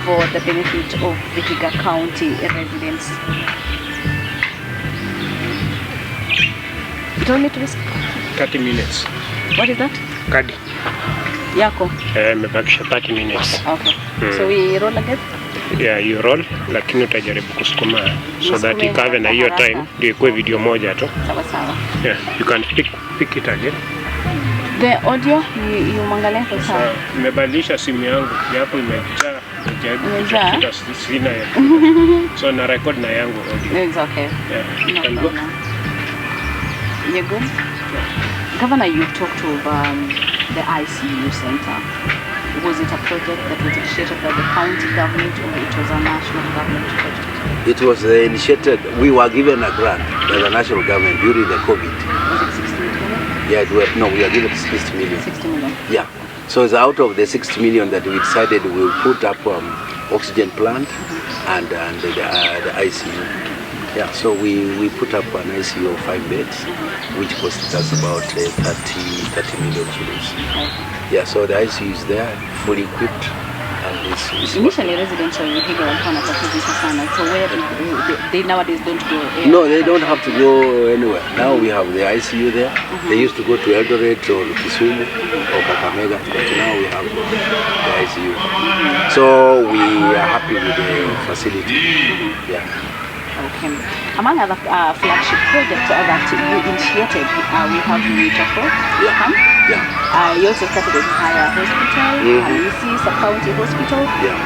for the benefit of Vihiga County residents. You told me to risk 30 minutes. What is that? Kadi. Yako? Mebakisha 30 minutes. Okay. So we roll again? Yeah, you roll, lakini utajaribu kusukuma so that ikawe na hiyo time ndio ikuwe video moja tu. Sawa sawa. Yeah, you can pick it again. The audio you mwangalia kwa sawa. Nimebadilisha simu yangu, hapo imejaa. Imejaa. Sina ya. So na record na yangu audio. It's okay. Yeah. No problem. You're good? Yeah. Governor, you talked of the ICU center. Was it a project that was initiated by the county government, or it was a national government project? It was initiated, we were given a grant by the national government during the COVID. Was it 60 million? Yeah, we were given 60 million. 60 million? Yeah. So it's out of the 60 million that we decided we will put up oxygen plant and the ICU. Yeah, so we put up an ICU of 5 beds, which cost us about 30 million shillings. Yeah, so the ICU is there, fully equipped, and it's initially residential Vihiga walikuwa wanatatiza sana. So where they nowadays don't go? No, they don't have to go anywhere. Now we have the ICU there. They used to go to Eldoret or Kisumu or Kakamega, but now we have the ICU. So we are happy with the facility. Yeah. Okay. Among other flagship projects that you initiated, we have Utafo. Yeah. You also started at Higher Hospital, Halisi, Sub-County Hospital. Yeah.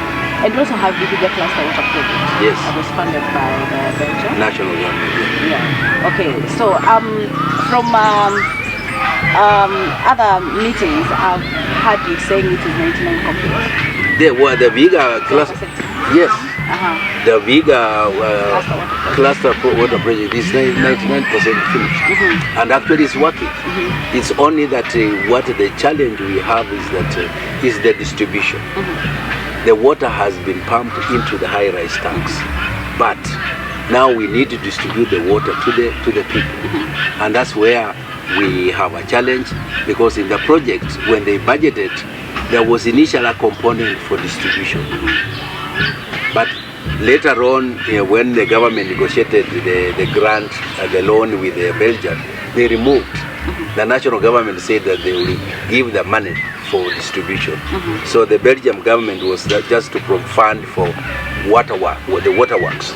And you also have the Vihiga Cluster Water Project. Yes. That was funded by the Belgium national government. Yeah. Okay. So from other meetings, I've heard you saying it is 99 complete. The Vihiga cluster. Yes. The Vihiga cluster water project is 99% finished, and actually it's working. It's only that what the challenge we have is that is the distribution. The water has been pumped into the high-rise tanks, but now we need to distribute the water to the people, and that's where we have a challenge, because in the project when they budgeted, there was initially a component for distribution. But later on, when the government negotiated the grant, the loan with Belgium, they removed. The national government said that they will give the money for distribution. So the Belgian government was just to fund for the waterworks.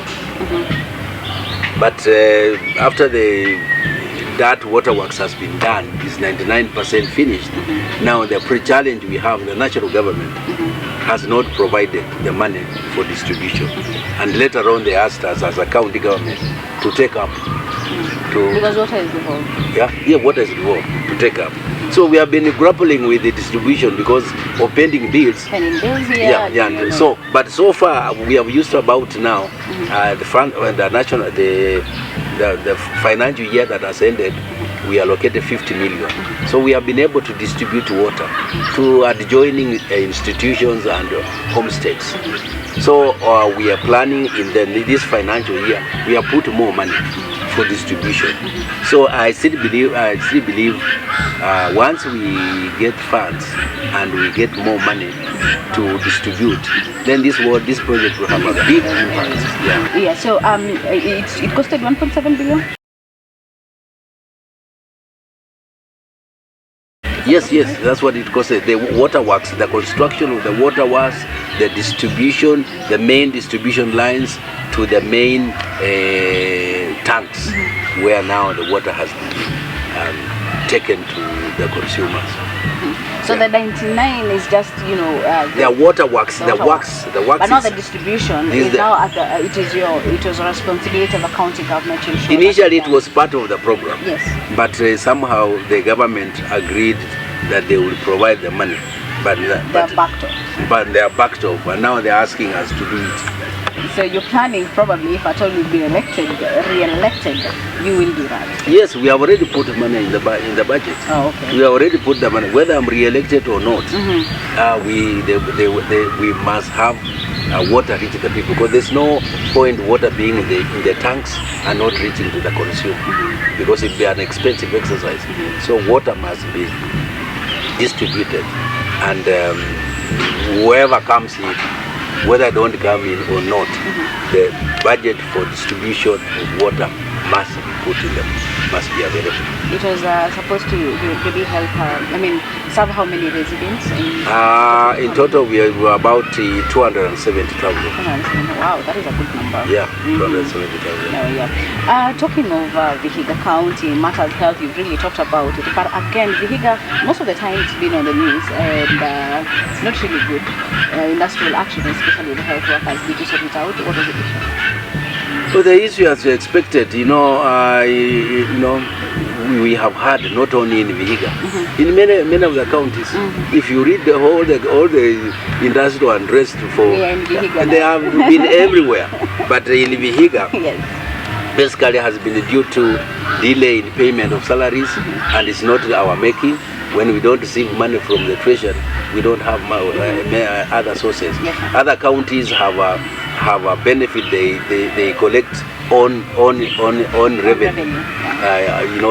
But after that waterworks has been done, is 99% finished. Now the challenge we have, the national government has not provided the money for distribution, and later on they asked us as a county government to take up. Because water is involved. Yeah, water is involved to take up. So we have been grappling with the distribution because of pending bills. Pending bills here. Yeah. So, but so far we have used about now the financial year that has ended. We allocated 50 million. So we have been able to distribute water to adjoining institutions and homesteads. So we are planning in this financial year, we have put more money for distribution. So I still believe once we get funds and we get more money to distribute, then this project will have a big impact. Yeah. So it costed 1.7 billion. Yes, that's what it costed. The waterworks, the construction of the waterworks, the distribution, the main distribution lines to the main tanks, where now the water has been taken to the consumers. So the 99 is just, the waterworks, the works. But now the distribution is now at it was a responsibility of the county government to ensure. Initially it was part of the program. Yes. But somehow the government agreed that they will provide the money. But they are backed off. And now they're asking us to do it. So you're planning, probably, if at all you've been re-elected, you will do that? Yes, we have already put money in the budget. Oh, okay. We have already put the money. Whether I'm re-elected or not, we must have water reach the people, because there's no point water being in the tanks and not reaching to the consumer, because it'd be an expensive exercise. So water must be distributed, and whoever comes in, whether I don't come in or not, the budget for distribution of water must be put in them, must be available. It was supposed to really help, serve how many residents? In total, we were about 270,000. Wow, that is a good number. Yeah, 270,000. Talking of Vihiga County, matters health, you've really talked about it. But again, Vihiga, most of the time it's been on the news and not really good. Industrial action, especially the health workers, did you sort it out? What was the issue? So the issue, as expected, we have had not only in Vihiga, in many of the counties. If you read all the industrial unrest they have been everywhere. But in Vihiga, basically has been due to delay in payment of salaries, and it's not our making. When we don't receive money from the treasury, we don't have other sources. Other counties have a benefit. They collect on revenue.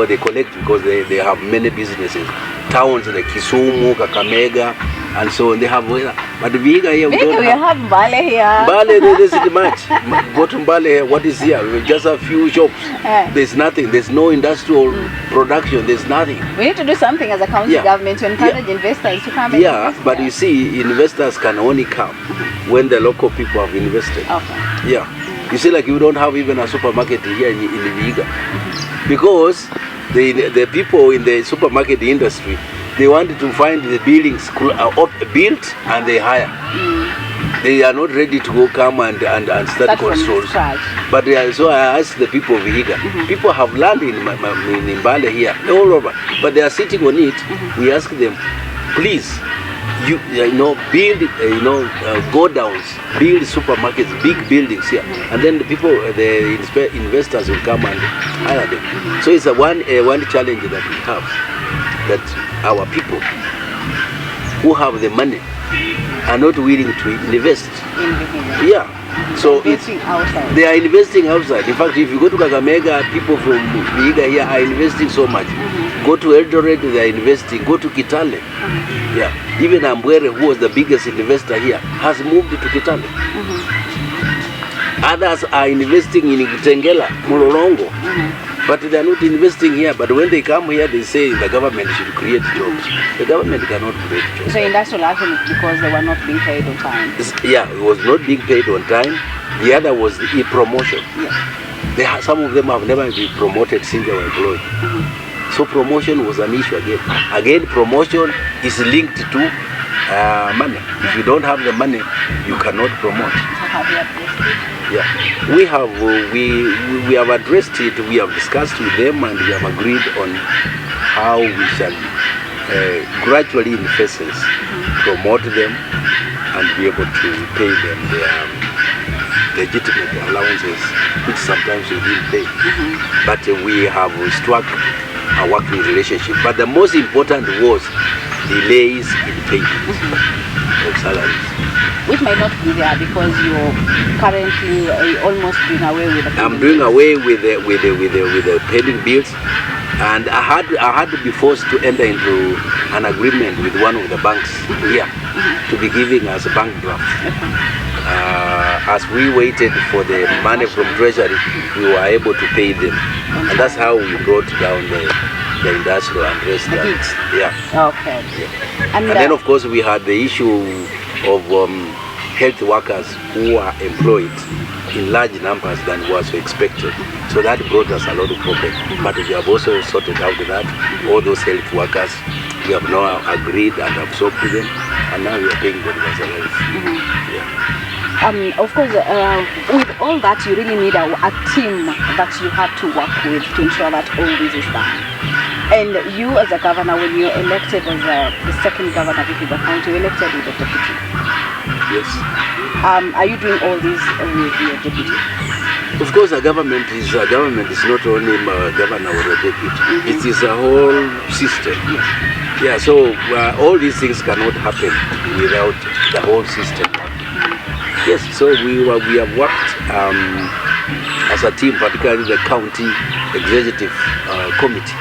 They collect because they have many businesses. Towns like Kisumu, Kakamega, and so on. They have, but Vihiga here we have Mbale here. Mbale, there isn't much. Go to Mbale, what is here? Just a few shops. There's nothing. There's no industrial production. There's nothing. We need to do something as a county government to encourage investors to come and invest. But you see, investors can only come when the local people have invested. Okay. You see, like you don't have even a supermarket here in Vihiga, because the people in the supermarket industry, they wanted to find the buildings built and they hire. They are not ready to go come and start construction. But so I asked the people of Vihiga. People have land in Mbale here, all over, but they are sitting on it. We ask them, please, build go downs, build supermarkets, big buildings here, and then the investors will come and hire them. So it's one challenge that we have, that our people who have the money are not willing to invest. So they are investing outside. In fact, if you go to Kakamega, people from Vihiga here are investing so much. Go to Eldoret, they are investing. Go to Kitale. Even Ambwere, who was the biggest investor here, has moved to Kitale. Others are investing in Tengela, Mulolongo. But they are not investing here. But when they come here, they say the government should create jobs. The government cannot create jobs. So industrial action is because they were not being paid on time. It was not being paid on time. The other was the promotion. Some of them have never been promoted since they were employed. So promotion was an issue again. Again, promotion is linked to money. If you don't have the money, you cannot promote. Yeah, we have addressed it. We have discussed with them, and we have agreed on how we shall gradually in phases promote them and be able to pay them their legitimate allowances, which sometimes we didn't pay. But we have struck a working relationship. But the most important was delays in payment of salaries. Which might not be there because you're currently almost doing away with the I'm doing away with the pending bills, and I had to be forced to enter into an agreement with one of the banks here to be giving us a bank draft. As we waited for the money from Treasury, we were able to pay them, and that's how we brought down the industrial unrest. Yeah. Okay. Yeah. And then of course we had the issue of health workers who are employed in large numbers than was expected. So that brought us a lot of problems. But we have also sorted out that all those health workers, we have now agreed and absorbed them, and now we are paying them their salaries. Yeah. Of course, with all that, you really need a team that you have to work with to ensure that all this is done. And you as a governor, when you're elected as the second governor of Vihiga County, you're elected with a deputy. Yes. Are you doing all this with your deputy? Of course, a government is not only a governor or a deputy. It is a whole system. Yeah, so all these things cannot happen without the whole system. Yes, so we have worked as a team, particularly the county executive committee,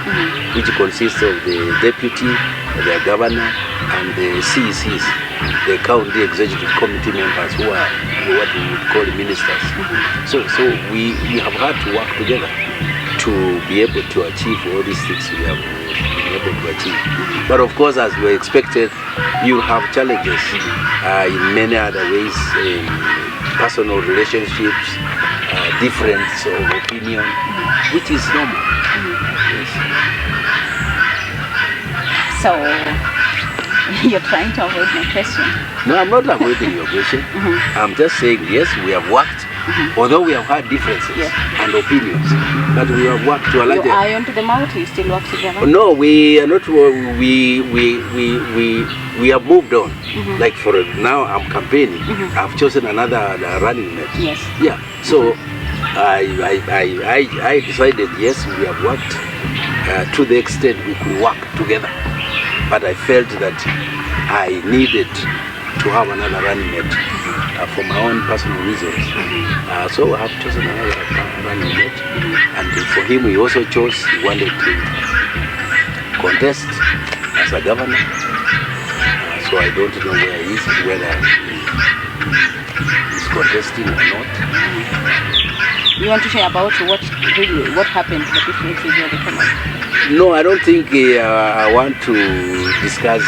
which consists of the deputy, the governor, and the CECs, the county executive committee members, who are what we would call ministers. So we have had to work together to be able to achieve all these things we have been able to achieve. But of course, as we expected, you have challenges in many other ways, in personal relationships, difference of opinion, which is normal. Yes. So, you're trying to avoid my question? No, I'm not avoiding your question. I'm just saying, yes, we have worked, although we have had differences and opinions, but we have worked to a larger... You iron to the mouth, you still work together? No, we are not. We have moved on. Like for now, I'm campaigning. I've chosen another running mate. Yes. Yeah. So I decided, yes, we have worked to the extent we could work together. But I felt that I needed to have another running mate for my own personal reasons. So I have chosen another running mate. And for him, he also chose, he wanted to contest as a governor. So I don't know where he is, whether he's contesting or not. You want to share about what happened, the differences you had? No, I don't think I want to discuss,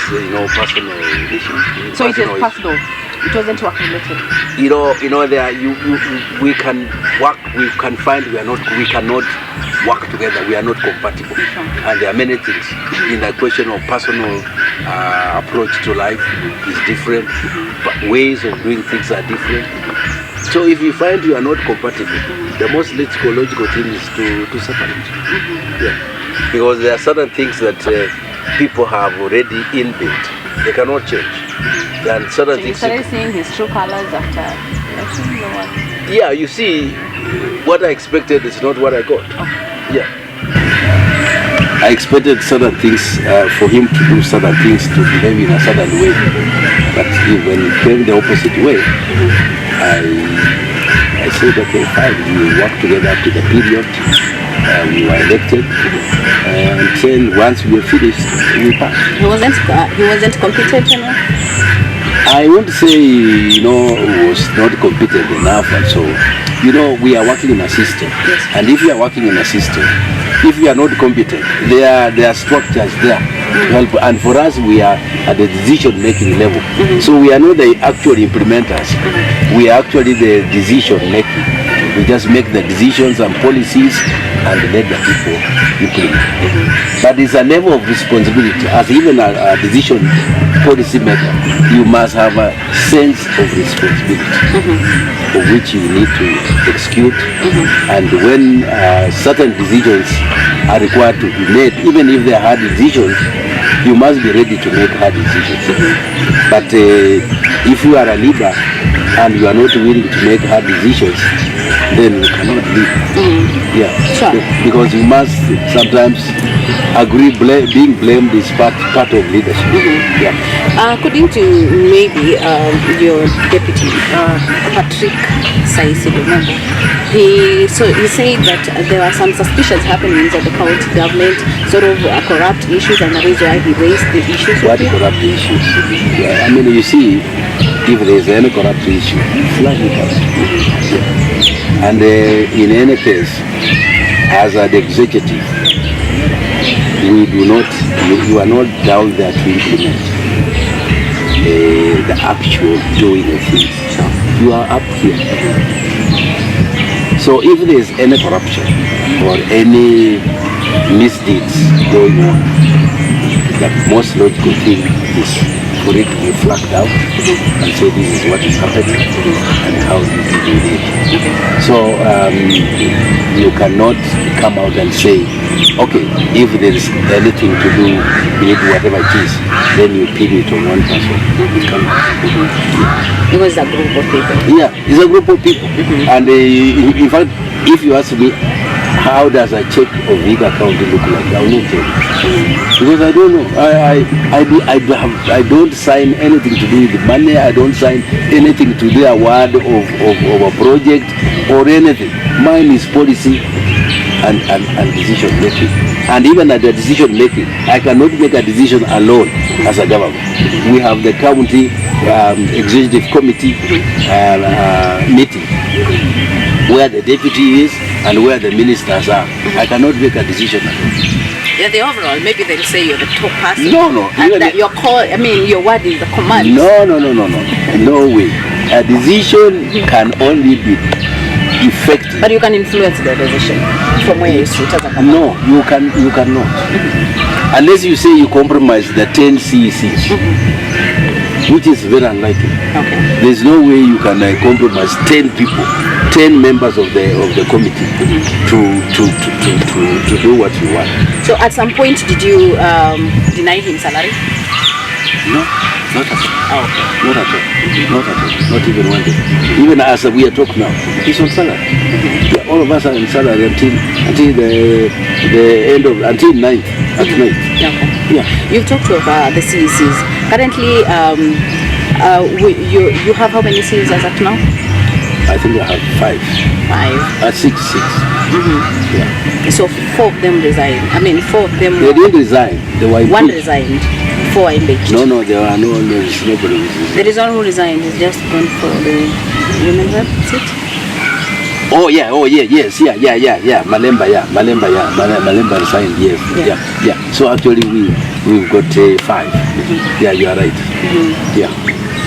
personal issues. So it is personal. It wasn't work related. We can work. We can find we cannot work together. We are not compatible, and there are many things. In the question of personal approach to life is different, but ways of doing things are different. So if you find you are not compatible, the most logical thing is to separate. Yeah. Because there are certain things that people have already inbuilt. They cannot change. There are certain things. You started seeing his true colors after election? Yeah, you see, what I expected is not what I got. Okay. Yeah. I expected certain things for him to do certain things, to behave in a certain way. But when it came the opposite way, I said, okay, fine, we work together to the period. We were elected, and then once we were finished, we passed. He wasn't competent enough? I won't say, he was not competent enough, and so, we are working in a system. Yes. And if you are working in a system, if you are not competent, there are structures there to help. And for us, we are at the decision-making level. So we are not the actual implementers. We are actually the decision-making. We just make the decisions and policies and let the people implement. But it's a level of responsibility. As even a decision policy maker, you must have a sense of responsibility of which you need to execute. And when certain decisions are required to be made, even if they are hard decisions, you must be ready to make hard decisions. But if you are a leader and you are not willing to make hard decisions, then you cannot lead. Yeah, Sure. Because you must sometimes agree. Being blamed is part of leadership. Yeah. According to maybe your deputy, Patrick Saisi, remember, he said that there are some suspicions happening inside the county government, sort of corrupt issues, and that is why he raised the issues. What corrupt issues? Yeah, I mean, you see, if there is any corrupt issue, flag it out. And in any case, as an executive, you are not down there to implement the actual doing of things. You are up here. So if there is any corruption or any misdeeds going on, the most logical thing is for it to be flagged out and say this is what is happening and how you do it. So you cannot come out and say, okay, if there is anything to do with whatever it is, then you pin it on one person. It cannot. It was a group of people. Yeah, it's a group of people. And in fact, if you ask me, how does a check of Vihiga County look like? I will not tell you. Because I don't know. I don't sign anything to do with the money. I don't sign anything to do a word of a project or anything. Mine is policy and decision making. And even at the decision making, I cannot make a decision alone as a government. We have the county executive committee meeting where the deputy is and where the ministers are. I cannot make a decision alone. Yeah, the overall, maybe they'll say you're the top person. No. And that your call, your word is the command. No. No way. A decision can only be effective. But you can influence the decision from where you sit as a command. No, you cannot. Unless you say you compromise the 10 CECs, which is very unlikely. Okay. There's no way you can compromise 10 people, 10 members of the committee to do what you want. So at some point, did you deny him salary? No, not at all. Oh, okay. Not at all. Not at all. Not even one day. Even as we are talking now, he's on salary. Yeah, all of us are on salary until the end of until 9th at night. Okay. Yeah. You've talked about the CECs. Currently, you have how many CECs as at now? I think I have 5. 6. Yeah. So 4 of them resigned. 4 of them. They didn't resign. They were one resigned. 4 are impeached. No, there are nobody resigned. There is one who resigned. He's just gone for the remember seat. Yes. Malemba resigned. Yes. Yeah. So actually we've got 5. Yeah, you are right. Yeah.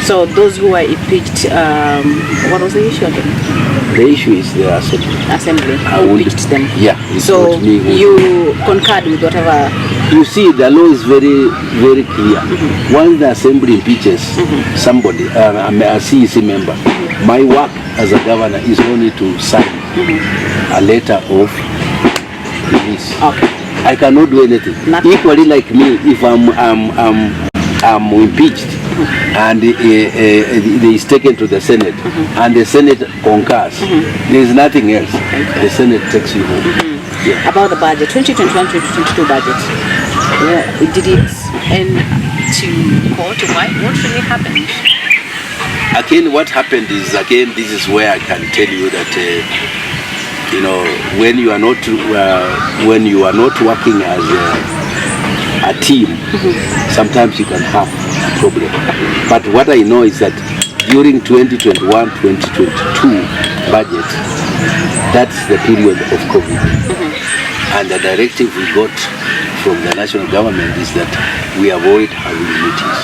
So those who are impeached, what was the issue again? The issue is the assembly. Who impeached them. Yeah. So you concurred with whatever. You see, the law is very, very clear. Once the assembly impeaches somebody, a CEC member, my work as a governor is only to sign a letter of release. Okay. I cannot do anything. Equally like me, if I'm impeached and it is taken to the Senate and the Senate concurs, there is nothing else. The Senate takes you home. Yeah. About the budget, 2021-2022 budget, did it end to court? What really happened? Again, what happened is, this is where I can tell you that when you are not working as a team, sometimes you can have a problem. But what I know is that during 2021-2022 budget, that's the period of COVID. And the directive we got from the national government is that we avoid having meetings.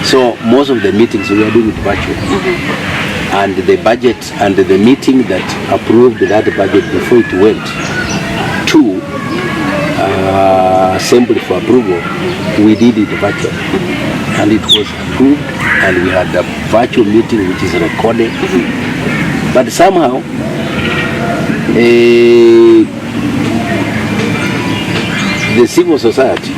So most of the meetings we are doing it virtual. and the budget and the meeting that approved that budget before it went to assembly for approval, we did it virtually, and it was approved, and we had a virtual meeting which is recorded. But somehow the civil society,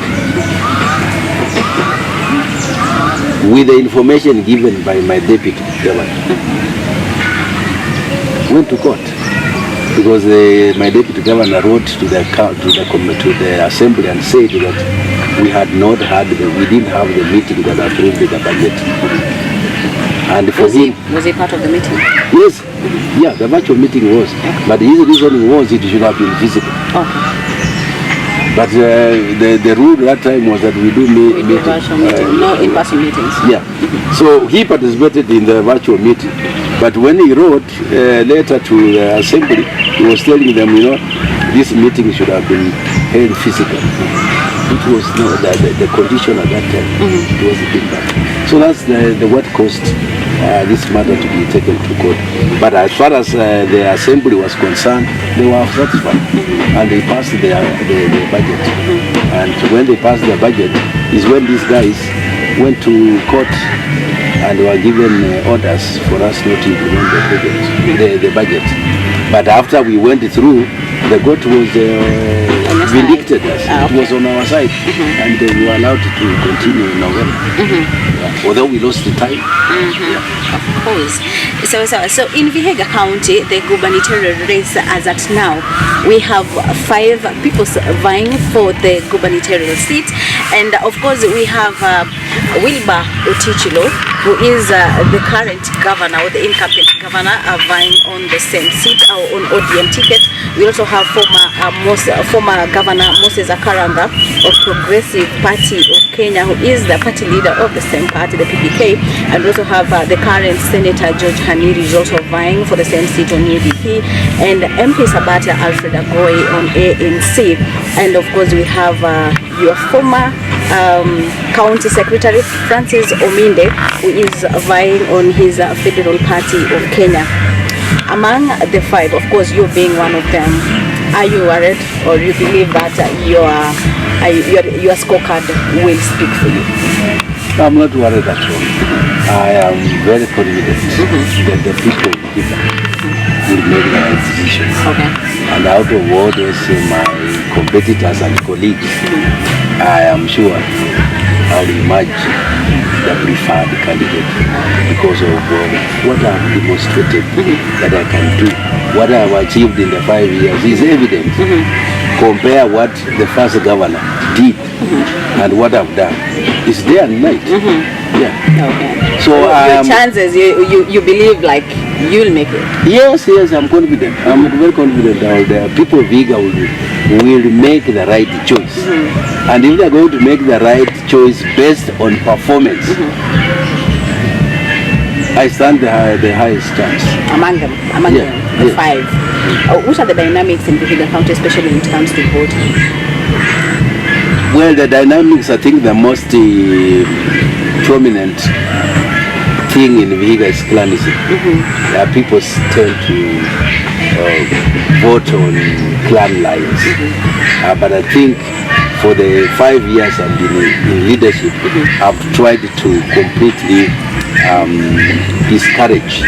with the information given by my deputy governor, went to court, because my deputy governor wrote to the assembly and said that we had not had we didn't have the meeting that approved the budget. And for was he part of the meeting? Yes, yeah, the virtual meeting was, but his reasoning was it should have been physical. But the rule that time was that we do virtual meeting, no in-person meetings. Yeah, so he participated in the virtual meeting, but when he wrote a letter to the assembly, he was telling them, this meeting should have been held physically. It was the condition at that time. It was a big matter. So that's what caused this matter to be taken to court. But as far as the assembly was concerned, they were satisfied, and they passed the budget. And when they passed the budget is when these guys went to court and were given orders for us not to implement the budget. But after we went through, the court was vindicted us. It was on our side, and we were allowed to continue in November. Although we lost the time. Of course. So in Vihiga County, the gubernatorial race as at now, we have 5 people vying for the gubernatorial seat, and of course we have Wilber Otichilo, who is the current governor or the incumbent governor, vying on the same seat or on ODM ticket. We also have former governor Moses Akaranga of Progressive Party of Kenya, who is the party leader of the same party, the PPK, and we also have the current Senator George Haniri is also vying for the same seat on UDP, and MP Sabata Alfred Agoy on ANC, and of course we have your former County Secretary Francis Ominde, who is vying on his Federal Party of Kenya. Among the 5, of course, you being one of them, are you worried, or you believe that your scorecard will speak for you? I'm not worried at all. I am very confident that the people will make the right decisions. And out of all those my competitors and colleagues, I am sure I will emerge the preferred candidate because of what I have demonstrated that I can do. What I have achieved in the 5 years is evident. Compare what the first governor did and what I've done. It's day and night. So your chances, you believe like you'll make it? Yes, I'm confident. I'm very confident that the people of Vihiga will make the right choice. And if they're going to make the right choice based on performance, I stand the highest chance. Among them, the 5. What are the dynamics in Vihiga County, especially when it comes to voting? Well, the dynamics, I think the most prominent thing in Vihiga is clanism. People tend to vote on clan lines. But I think for the 5 years I've been in leadership, I've tried to completely discourage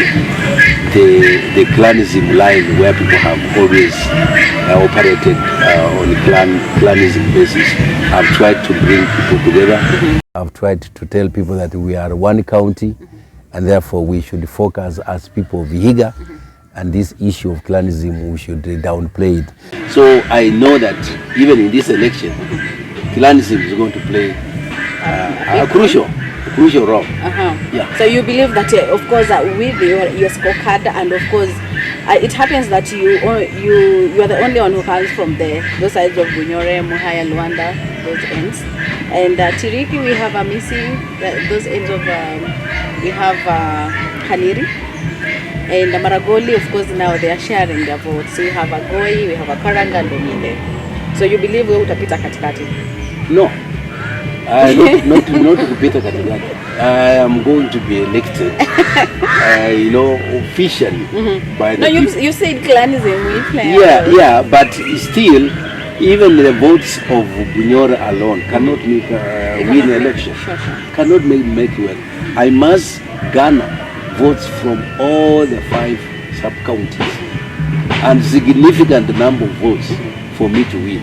the clanism line where people have always operated on clanism basis. I've tried to bring people together. I've tried to tell people that we are one county, and therefore we should focus as people of Vihiga, and this issue of clanism we should downplay it. So I know that even in this election, clanism is going to play a crucial role. So you believe that, of course, with your scorecard, and of course, it happens that you are the only one who comes from those sides of Bunyore, Muhaya, Luanda, those ends, and Tiriki we have missing those ends of we have Haniri, and Maragoli, of course, now they are sharing their votes. So we have Agoy, we have Akaranga and Ominde. So you believe we utapita katikati? No, Not to repeat I am going to be elected, officially. By the you said clanism will play. Yeah, but still, even the votes of Bunyora alone cannot make win election. Sure. Cannot make well. I must garner votes from all the 5 sub-counties and significant number of votes for me to win.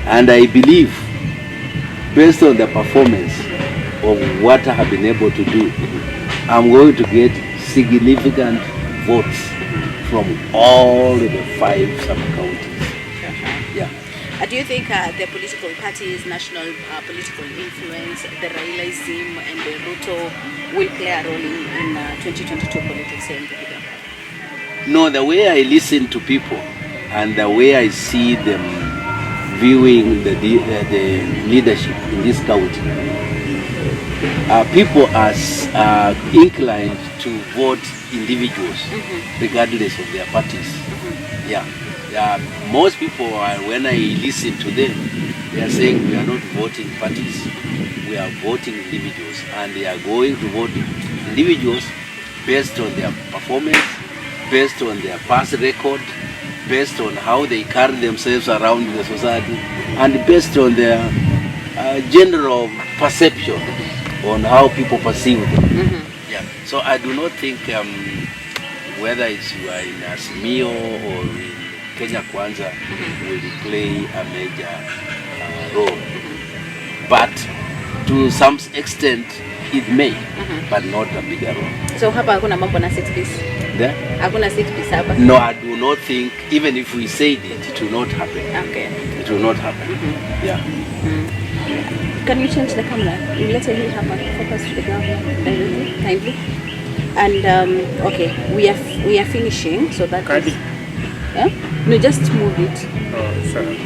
And I believe, based on the performance of what I have been able to do, I'm going to get significant votes from all the 5 sub-counties. Yeah. Do you think the political parties, national political influence, the Railaism and the Ruto will play a role in 2022 politics in Vihiga? No, the way I listen to people and the way I see them viewing the leadership in this county, people are inclined to vote individuals regardless of their parties. Yeah. Most people, when I listen to them, they are saying we are not voting parties, we are voting individuals, and they are going to vote individuals based on their performance, based on their past record, based on how they carry themselves around the society, and based on their general perception on how people perceive them. Yeah. So I do not think whether it's you are in Azimio or in Kenya Kwanza will play a major role. But to some extent it may, but not a bigger role. So hapa hakuna mambo na 6 piece? There? Hakuna 6 piece hapa? No, I do not think, even if we said it will not happen. Okay. It will not happen. Yeah. Can you change the camera? Let's say happen. Focus to the government directly, kindly. And okay, we are finishing, so that is, yeah? No, just move it. Oh, sorry.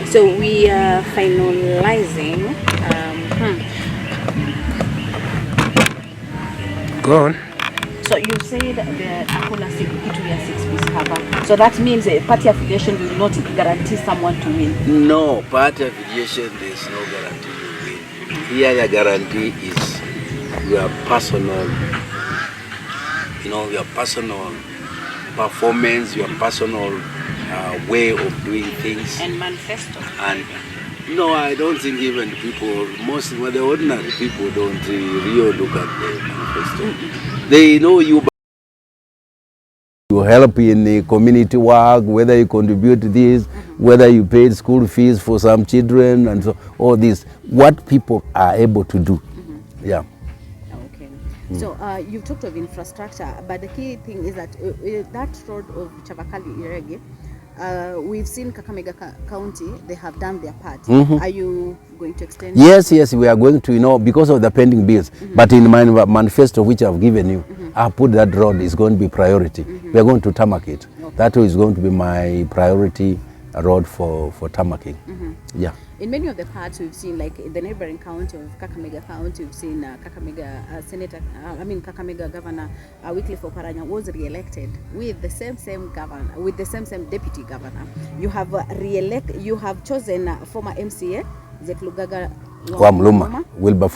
So we are finalizing. Go on. So you said the Akuna kitu ya 6 piece hapa. So that means party affiliation will not guarantee someone to win. No, party affiliation there is no guarantee you win. Here the guarantee is your personal, your personal performance, your personal way of doing things. And manifesto. And no, I don't think even people, most of the ordinary people don't really look at the manifesto. They know you help in the community work, whether you contribute to this, whether you paid school fees for some children, and so all this, what people are able to do. Yeah. Okay. So you've talked of infrastructure, but the key thing is that that road of Chavakali Irege, we've seen Kakamega County, they have done their part. Are you going to extend? Yes, we are going to, because of the pending bills. But in my manifesto, which I've given you, I put that road is going to be priority. We are going to tarmac it. Okay. That is going to be my priority road for tarmacking. Yeah. In many of the parts we've seen, like in the neighboring county of Kakamega County, we've seen Kakamega Kakamega Governor Wycliffe Oparanya was re-elected with the same governor, with the same deputy governor. You have chosen former MCA Zeklugaga Wamluma, Wilber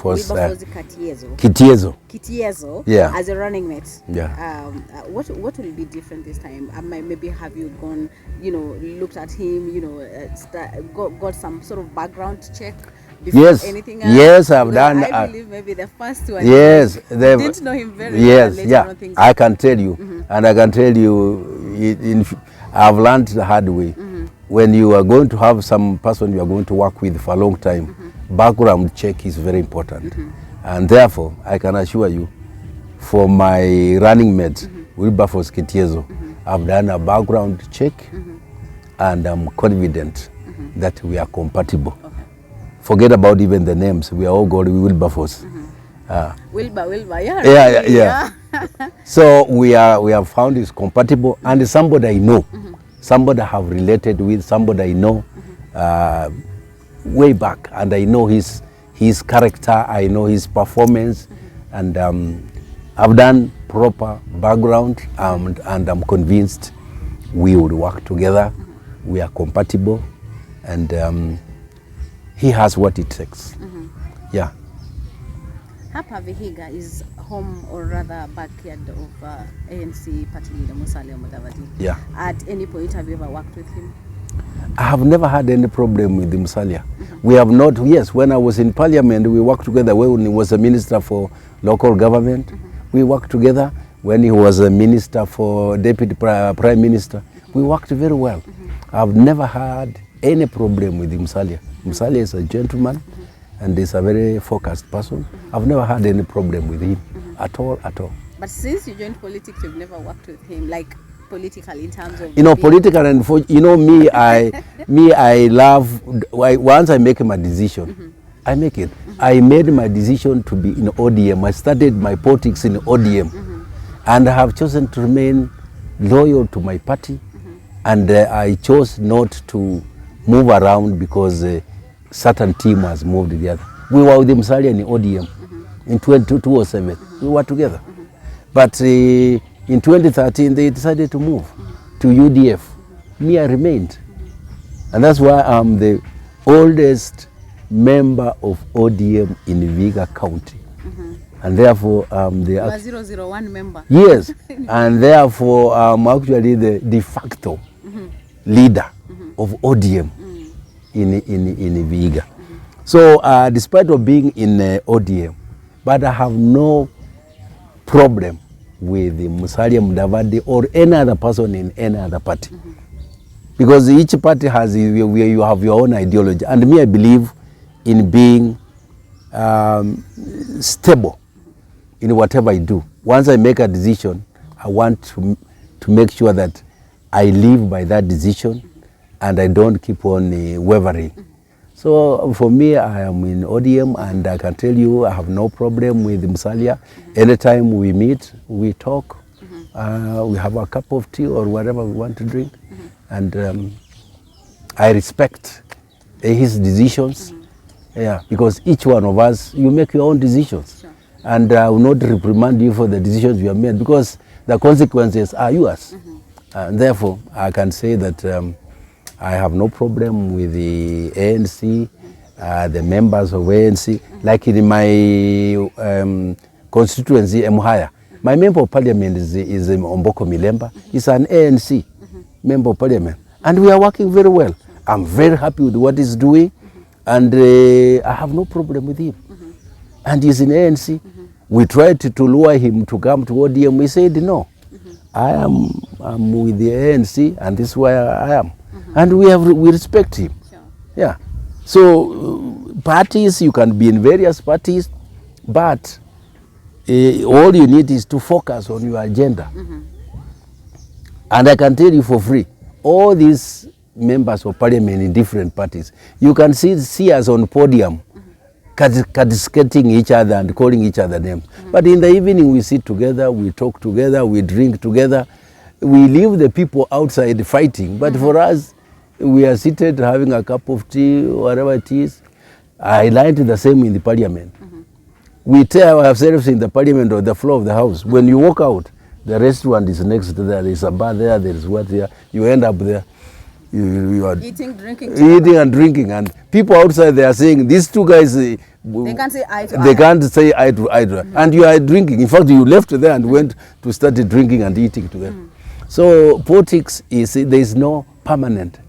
Kitiezo, yeah, as a running mate. Yeah. What will be different this time? Maybe have you gone, looked at him, got some sort of background check before anything else? Yes, I've done. I believe maybe the first one. Yes, they didn't know him very well. Yes, yeah. I can tell you, and I can tell you, I've learned the hard way. When you are going to have some person you are going to work with for a long time, background check is very important. And therefore, I can assure you, for my running mate, Wilber Kitiezo, I've done a background check, and I'm confident that we are compatible. Okay. Forget about even the names. We are all called Wilberforce. Wilber, yeah. Yeah. So we have found is compatible, and somebody I know. Somebody I have related with, somebody I know way back, and I know his character, I know his performance, and I've done proper background, and I'm convinced we would work together. We are compatible, and he has what it takes. Yeah. Hapa Vihiga is home or rather backyard of ANC party leader Musalia Mudavadi. Yeah. At any point have you ever worked with him? I have never had any problem with Musalia. We have not, yes, when I was in parliament, we worked together. When he was a minister for local government, we worked together. When he was a minister for deputy prime minister, we worked very well. I've never had any problem with Musalia. Musalia is a gentleman and is a very focused person. I've never had any problem with him at all. But since you joined politics, you've never worked with him, like political in terms of political and me, I love, once I make my decision, I make it. I made my decision to be in ODM. I started my politics in ODM, and I have chosen to remain loyal to my party, and I chose not to move around because certain team has moved the other. We were with Musalia in ODM in 2007. We were together, but in 2013, they decided to move to UDF. Me, I remained. And that's why I'm the oldest member of ODM in Vihiga County. And therefore, I'm the... 001 member. Yes. And therefore, I'm actually the de facto leader of ODM in Vihiga. So, despite of being in ODM, but I have no problem with Musalia Mudavadi or any other person in any other party. Because each party has, you have your own ideology. And me, I believe in being stable in whatever I do. Once I make a decision, I want to make sure that I live by that decision and I don't keep on wavering. So for me, I am in ODM and I can tell you I have no problem with Musalia. Anytime we meet, we talk, we have a cup of tea or whatever we want to drink. And I respect his decisions, because each one of us, you make your own decisions. Sure. And I will not reprimand you for the decisions you have made because the consequences are yours. And therefore, I can say that I have no problem with the ANC, the members of ANC. Like in my constituency, Emuhaya, my member of parliament is Omboko Milemba. He's an ANC member of parliament. And we are working very well. I'm very happy with what he's doing. And I have no problem with him. And he's in ANC. We tried to lure him to come to ODM. We said no. I'm with the ANC, and this is where I am. And we respect him. Sure. Yeah. So parties, you can be in various parties, but all you need is to focus on your agenda. And I can tell you for free, all these members of parliament in different parties, you can see us on podium, cascading each other and calling each other names. But in the evening, we sit together, we talk together, we drink together. We leave the people outside fighting. But for us, we are seated having a cup of tea, whatever it is. I learned the same in the parliament. We tell ourselves in the parliament or the floor of the house, when you walk out, the restaurant is next to there, there's a bar there, there's what there, you end up there. You are eating, drinking, and drinking, and people outside they are saying these two guys they can't say eye to eye. They can't say eye to eye, and you are drinking. In fact, you left there and went to start drinking and eating together. So politics is, there is no permanent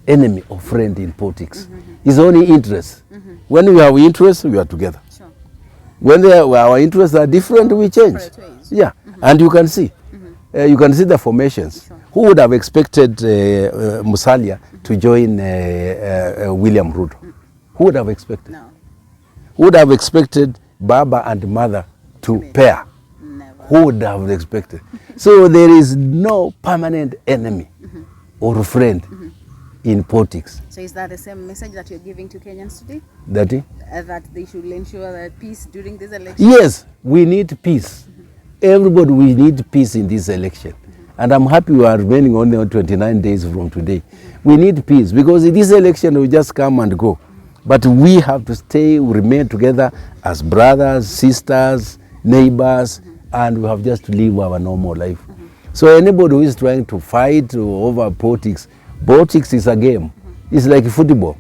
enemy or friend in politics. It's only interest. When we have interests, we are together. Sure. When our interests are different, we change. Yeah, and you can see. You can see the formations. Sure. Who would have expected Musalia to join William Ruto? Who would have expected? No. Who would have expected Baba and Mother to pair? Never. Who would have expected? So there is no permanent enemy or friend in politics. So is that the same message that you're giving to Kenyans today? That they should ensure that peace during this election? Yes, we need peace. Everybody, we need peace in this election. And I'm happy we are remaining only on 29 days from today. We need peace because this election will just come and go. But we have to remain together as brothers, sisters, neighbors, and we have just to live our normal life. So anybody who is trying to fight over politics is a game. It's like football.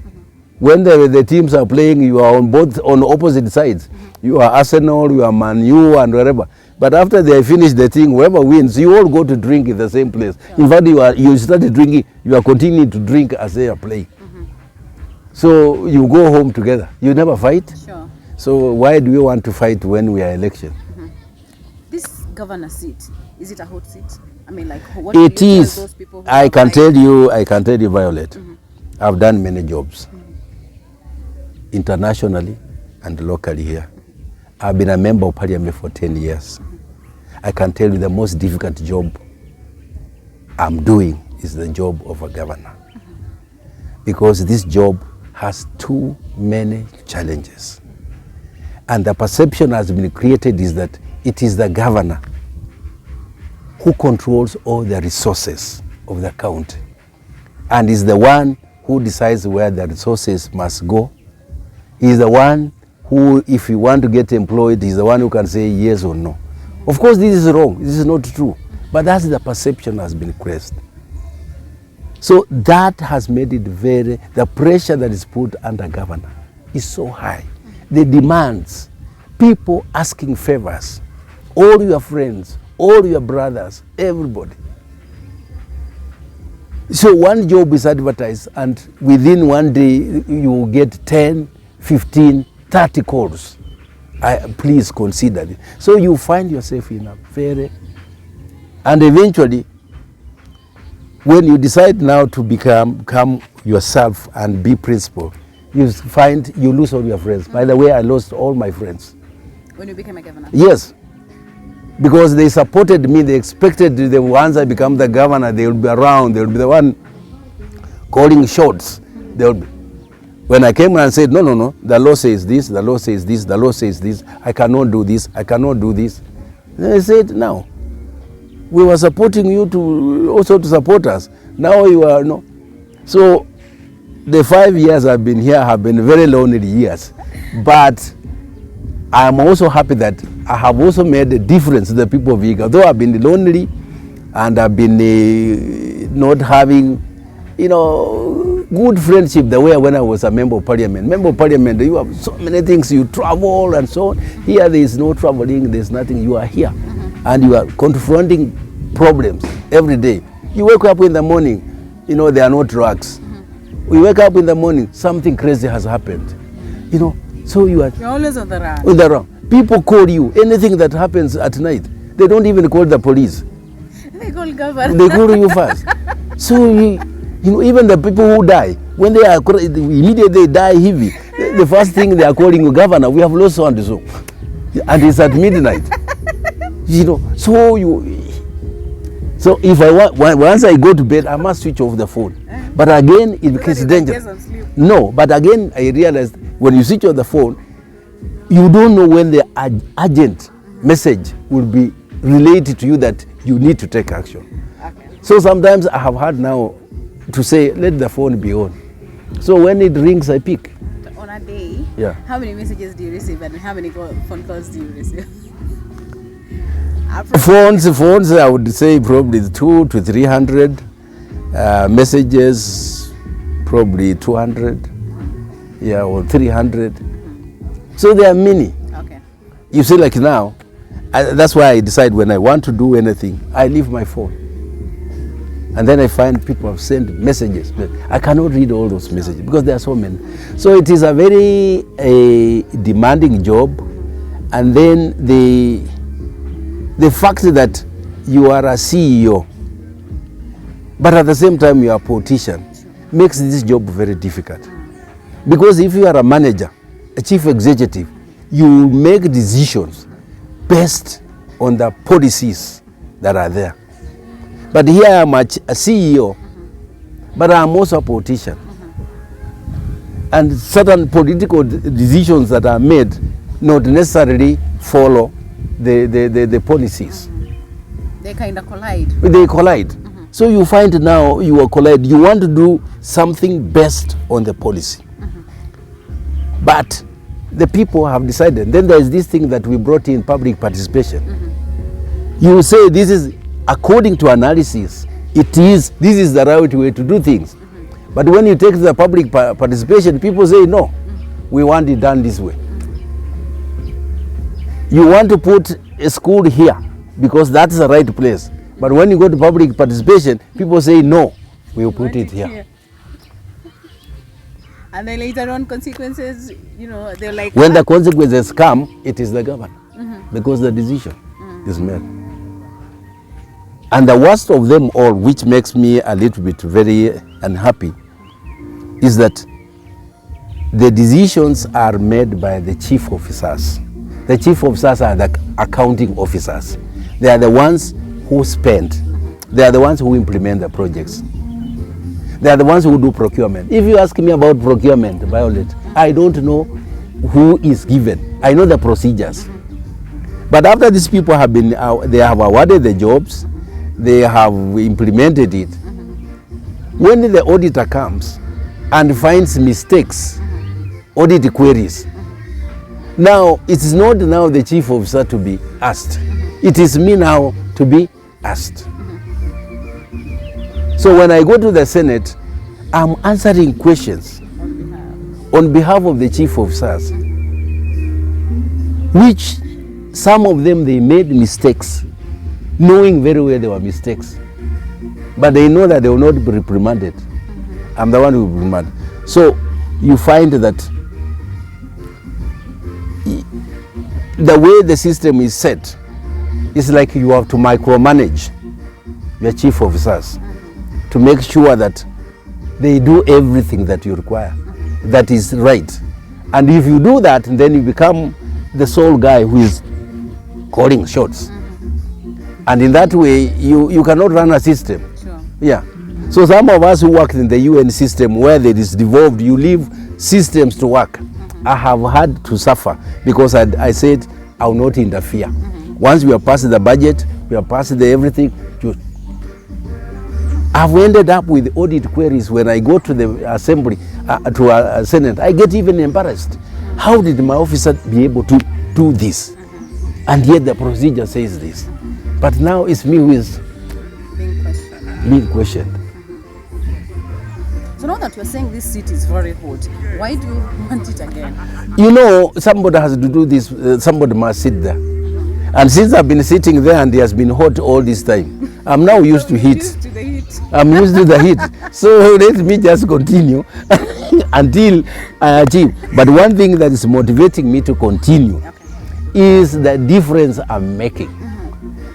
When the teams are playing, you are on opposite sides. You are Arsenal, you are Man U, and wherever. But after they finish the thing, whoever wins, you all go to drink in the same place. In fact, you started drinking, you are continuing to drink as they are playing. So you go home together. You never fight. Sure. So why do we want to fight when we are election? This governor seat, is it a hot seat? I mean, like, what do It you is. tell those people who I can like- tell you, Violet. I've done many jobs, internationally and locally here. I've been a member of parliament for 10 years. I can tell you the most difficult job I'm doing is the job of a governor. Because this job has too many challenges. And the perception has been created is that it is the governor who controls all the resources of the county and is the one who decides where the resources must go. He is the one who, if you want to get employed, is the one who can say yes or no. Of course, this is wrong. This is not true. But that's the perception has been created. So that has made it the pressure that is put under governor is so high. The demands, people asking favors, all your friends, all your brothers, everybody. So one job is advertised and within one day you will get 10, 15, 30 calls. Please consider it. So you find yourself in a and eventually when you decide now to become yourself and be principal, you find you lose all your friends. By the way, I lost all my friends. When you became a governor? Yes. Because they supported me, they expected the once I become the governor, they will be around, they will be the one calling shots. They will be. When I came and said, no, the law says this, the law says this, the law says this, I cannot do this, I cannot do this. Then I said, now, we were supporting you to support us. Now you are, no. So the 5 years I've been here have been very lonely years. But I am also happy that I have also made a difference to the people of Vihiga. Though I've been lonely and I've been not having, good friendship the way when I was a member of parliament. Member of parliament, you have so many things, you travel and so on. Here there is no traveling, there's nothing, you are here. And you are confronting problems every day. You wake up in the morning, there are no drugs. We wake up in the morning, something crazy has happened. So you're always on the run. On the run. People call you, anything that happens at night. They don't even call the police. They call government. They call you first. So even the people who die, when they are immediately they die heavy, the first thing they are calling you, governor, we have lost so and so. And it's at midnight. So if once I go to bed, I must switch off the phone. But again, it becomes dangerous. No, but again, I realized when you switch off the phone, you don't know when the urgent message will be related to you that you need to take action. Okay. So sometimes I have had now to say, let the phone be on. So when it rings, I pick. On a day, how many messages do you receive and how many phone calls do you receive? Phones, I would say probably 200 to 300. Messages, probably 200. Or 300. So there are many. Okay. You see, like now, that's why I decide when I want to do anything, I leave my phone. And then I find people have sent messages. But I cannot read all those messages because there are so many. So it is a very demanding job. And then the fact that you are a CEO, but at the same time you are a politician, makes this job very difficult. Because if you are a manager, a chief executive, you make decisions based on the policies that are there. But here I am a CEO, but I am also a politician. And certain political decisions that are made not necessarily follow the policies. They kind of collide. They collide. So you find now you are collide. You want to do something based on the policy. But the people have decided. Then there is this thing that we brought in, public participation. You say this is according to analysis. This is the right way to do things. But when you take the public participation, people say, no, we want it done this way. You want to put a school here because that's the right place. But when you go to public participation, people say, no, we will put it here. And then later on, consequences, you know, they're like... When the consequences come, it is the governor, because the decision is made. And the worst of them all, which makes me a little bit very unhappy, is that the decisions are made by the chief officers. The chief officers are the accounting officers. They are the ones who spend. They are the ones who implement the projects. They are the ones who do procurement. If you ask me about procurement, Violet, I don't know who is given. I know the procedures. But after these people have been, they have awarded the jobs, they have implemented it. When the auditor comes and finds mistakes, audit queries, now it is not now the chief officer to be asked. It is me now to be asked. So when I go to the Senate, I'm answering questions on behalf of the chief officers, which some of them, they made mistakes, knowing very well they were mistakes. But they know that they will not be reprimanded. I'm the one who will be reprimanded. So you find that the way the system is set, it's like you have to micromanage your chief officers to make sure that they do everything that you require, that is right. And if you do that, then you become the sole guy who is calling shots. And in that way, you cannot run a system. Sure. Yeah. So some of us who worked in the UN system where it is devolved, you leave systems to work. I have had to suffer because I said I will not interfere. Once we have passed the budget, we have passed the everything. I've ended up with audit queries when I go to the assembly, to a Senate. I get even embarrassed. How did my officer be able to do this? And yet the procedure says this. But now it's me who is being questioned. So now that you're saying this seat is very hot, why do you want it again? You know, somebody has to do this, somebody must sit there. And since I've been sitting there and it has been hot all this time, I'm now used to heat. Used to the heat. I'm used to the heat. So let me just continue until I achieve. But one thing that is motivating me to continue is the difference I'm making.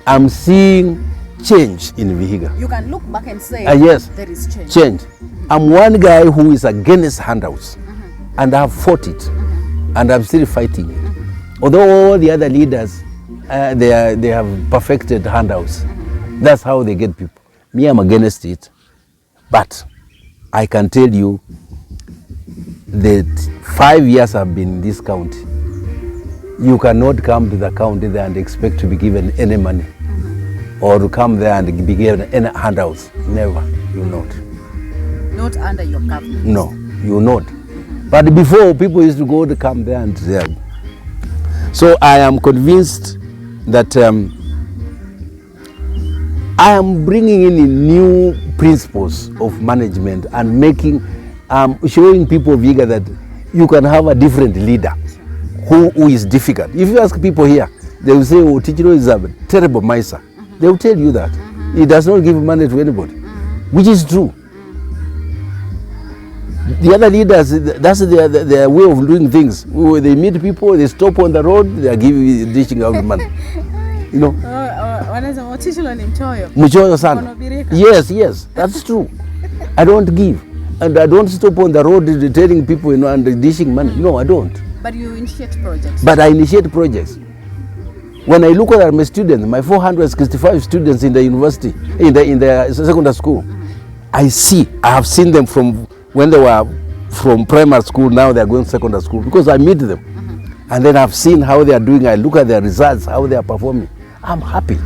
I'm seeing change in Vihiga. You can look back and say, yes, there is change. Change. I'm one guy who is against handouts, and I've fought it, and I'm still fighting it. Although all the other leaders, they have perfected handouts. That's how they get people. Me, I'm against it. But I can tell you that 5 years I've been in this county. You cannot come to the county there and expect to be given any money, or to come there and be given any handouts. Never. You will not. Not under your government. No, you will not. But before, people used to go to come there and there. So I am convinced that I am bringing in new principles of management and making, showing people Vihiga that you can have a different leader who is difficult. If you ask people here, they will say, oh, Otichilo is a terrible miser. They will tell you that. He does not give money to anybody, which is true. The other leaders, that's their way of doing things. They meet people, they stop on the road, they are dishing out money. You know? Mchoyo sana. Yes, that's true. I don't give. And I don't stop on the road telling people, you know, and dishing money. No, I don't. But you initiate projects. But I initiate projects. When I look at my students, my 465 students in the university, in the secondary school, I have seen them from when they were from primary school, now they are going to secondary school, because I meet them. And then I've seen how they are doing. I look at their results, how they are performing. I'm happy.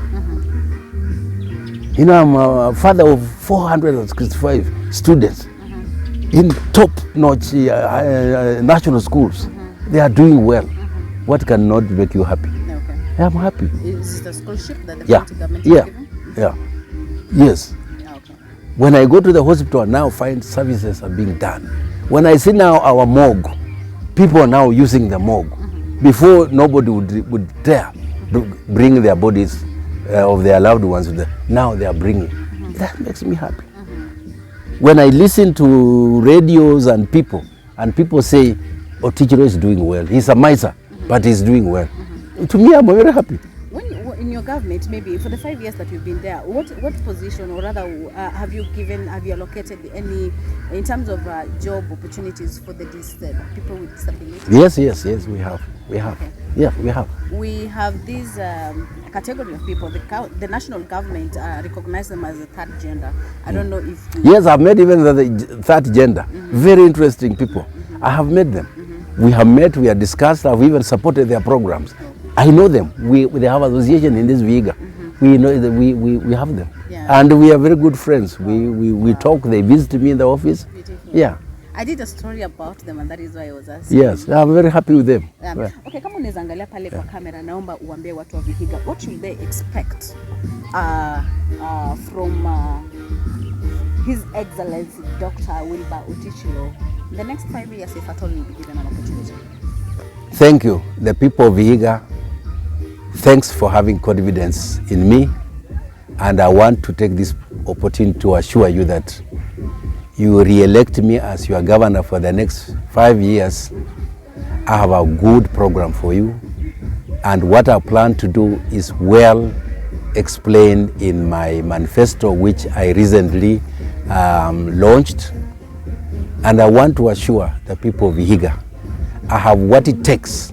You know, I'm a father of 465 students in top-notch national schools. They are doing well. What cannot make you happy? Okay. I'm happy. Is it a scholarship that the county government is giving? Yeah. Yes. Okay. When I go to the hospital, I now find services are being done. When I see now our morgue, people are now using the morgue. Before, nobody would dare bring their bodies of their loved ones. Now they are bringing. That makes me happy. When I listen to radios and people say, Otichilo is doing well. He's a miser, but he's doing well. To me, I'm very happy. In your government, maybe for the 5 years that you've been there, what position, or rather, have you allocated any, in terms of job opportunities for the people with disabilities? Yes, we have. Okay. Yeah, we have. We have this category of people. The national government recognize them as a third gender. I don't know if Yes, I've met even the third gender. Very interesting people. I have met them. We have met, we have discussed, I've even supported their programs. I know them. They have association in this Vihiga. We know that we have them. Yeah. And we are very good friends. We talk, they visit me in the office. Beautiful. Yeah. I did a story about them, and that is why I was asking. Yes, I'm very happy with them. Okay, kama unaweza angalia pale kwa kamera, naomba uambie watu wa Vihiga, what should they expect from His Excellency Dr. Wilber Otichilo in the next 5 years, if at all will be given an opportunity? Thank you, the people of Vihiga. Thanks for having confidence in me, and I want to take this opportunity to assure you that you re-elect me as your governor for the next 5 years. I have a good program for you, and what I plan to do is well explained in my manifesto, which I recently launched. And I want to assure the people of Vihiga, I have what it takes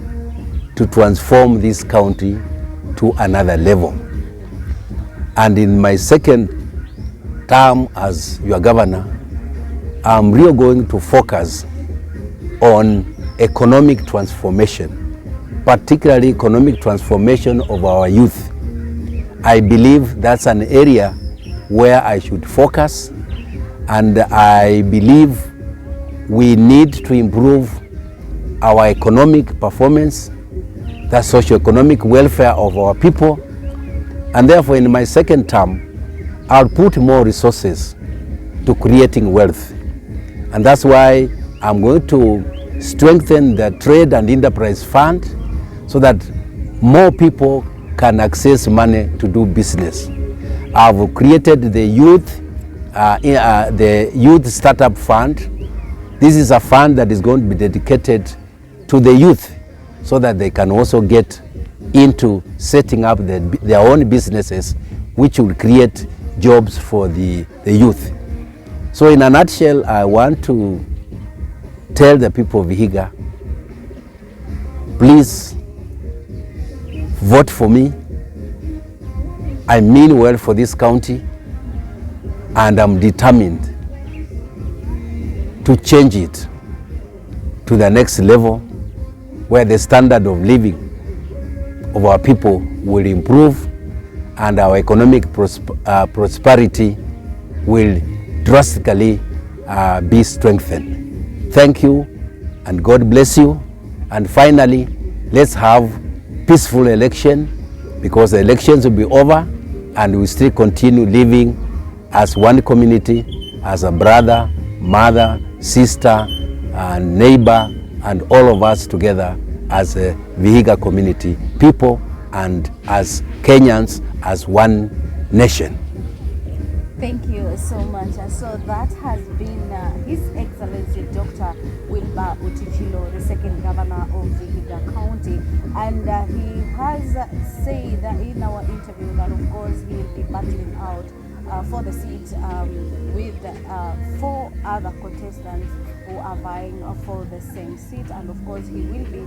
to transform this county to another level. And in my second term as your governor, I'm really going to focus on economic transformation, particularly economic transformation of our youth. I believe that's an area where I should focus, and I believe we need to improve our economic performance, the socio-economic welfare of our people, and therefore in my second term, I'll put more resources to creating wealth. And that's why I'm going to strengthen the Trade and Enterprise Fund so that more people can access money to do business. I've created the Youth Startup Fund. This is a fund that is going to be dedicated to the youth so that they can also get into setting up their own businesses, which will create jobs for the youth. So in a nutshell, I want to tell the people of Vihiga, please vote for me. I mean well for this county, and I'm determined to change it to the next level where the standard of living of our people will improve and our economic prosperity will drastically be strengthened. Thank you, and God bless you. And finally, let's have peaceful election, because the elections will be over and we still continue living as one community, as a brother, mother, sister, and neighbor, and all of us together as a Vihiga community people and as Kenyans, as one nation. Thank you so much. So that has been His Excellency Dr. Wilber Otichilo, the second governor of Vihiga County. And he has said in our interview that of course he will be battling out for the seat with 4 other contestants who are vying for the same seat, and of course he will be